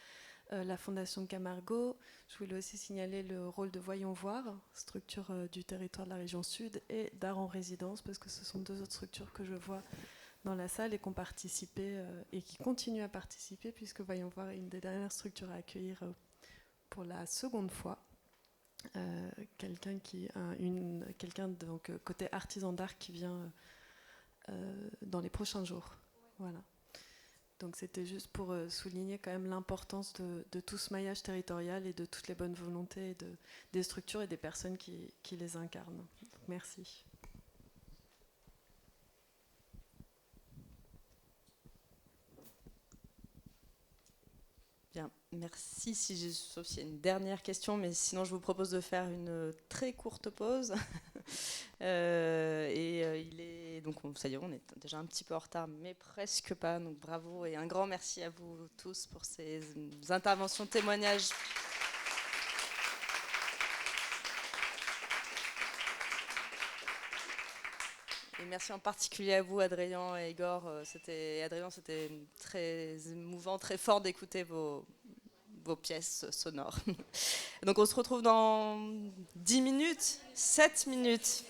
la Fondation Camargo. Je voulais aussi signaler le rôle de Voyons Voir, structure du territoire de la région sud, et d'Art en résidence, parce que ce sont deux autres structures que je vois dans la salle et qui ont participé et qui continuent à participer, puisque Voyons Voir est une des dernières structures à accueillir pour la seconde fois. Quelqu'un donc côté artisan d'art qui vient dans les prochains jours. Voilà. Donc c'était juste pour souligner quand même l'importance de tout ce maillage territorial et de toutes les bonnes volontés des structures et des personnes qui les incarnent. Donc, merci. Bien, merci. Sauf s'il y a une dernière question, mais sinon je vous propose de faire une très courte pause. Il est donc ça y est, on est déjà un petit peu en retard, mais presque pas. Donc bravo et un grand merci à vous tous pour ces interventions, témoignages. Et merci en particulier à vous, Adrien et Igor. C'était très émouvant, très fort d'écouter vos pièces sonores. Donc on se retrouve dans 10 minutes, 7 minutes.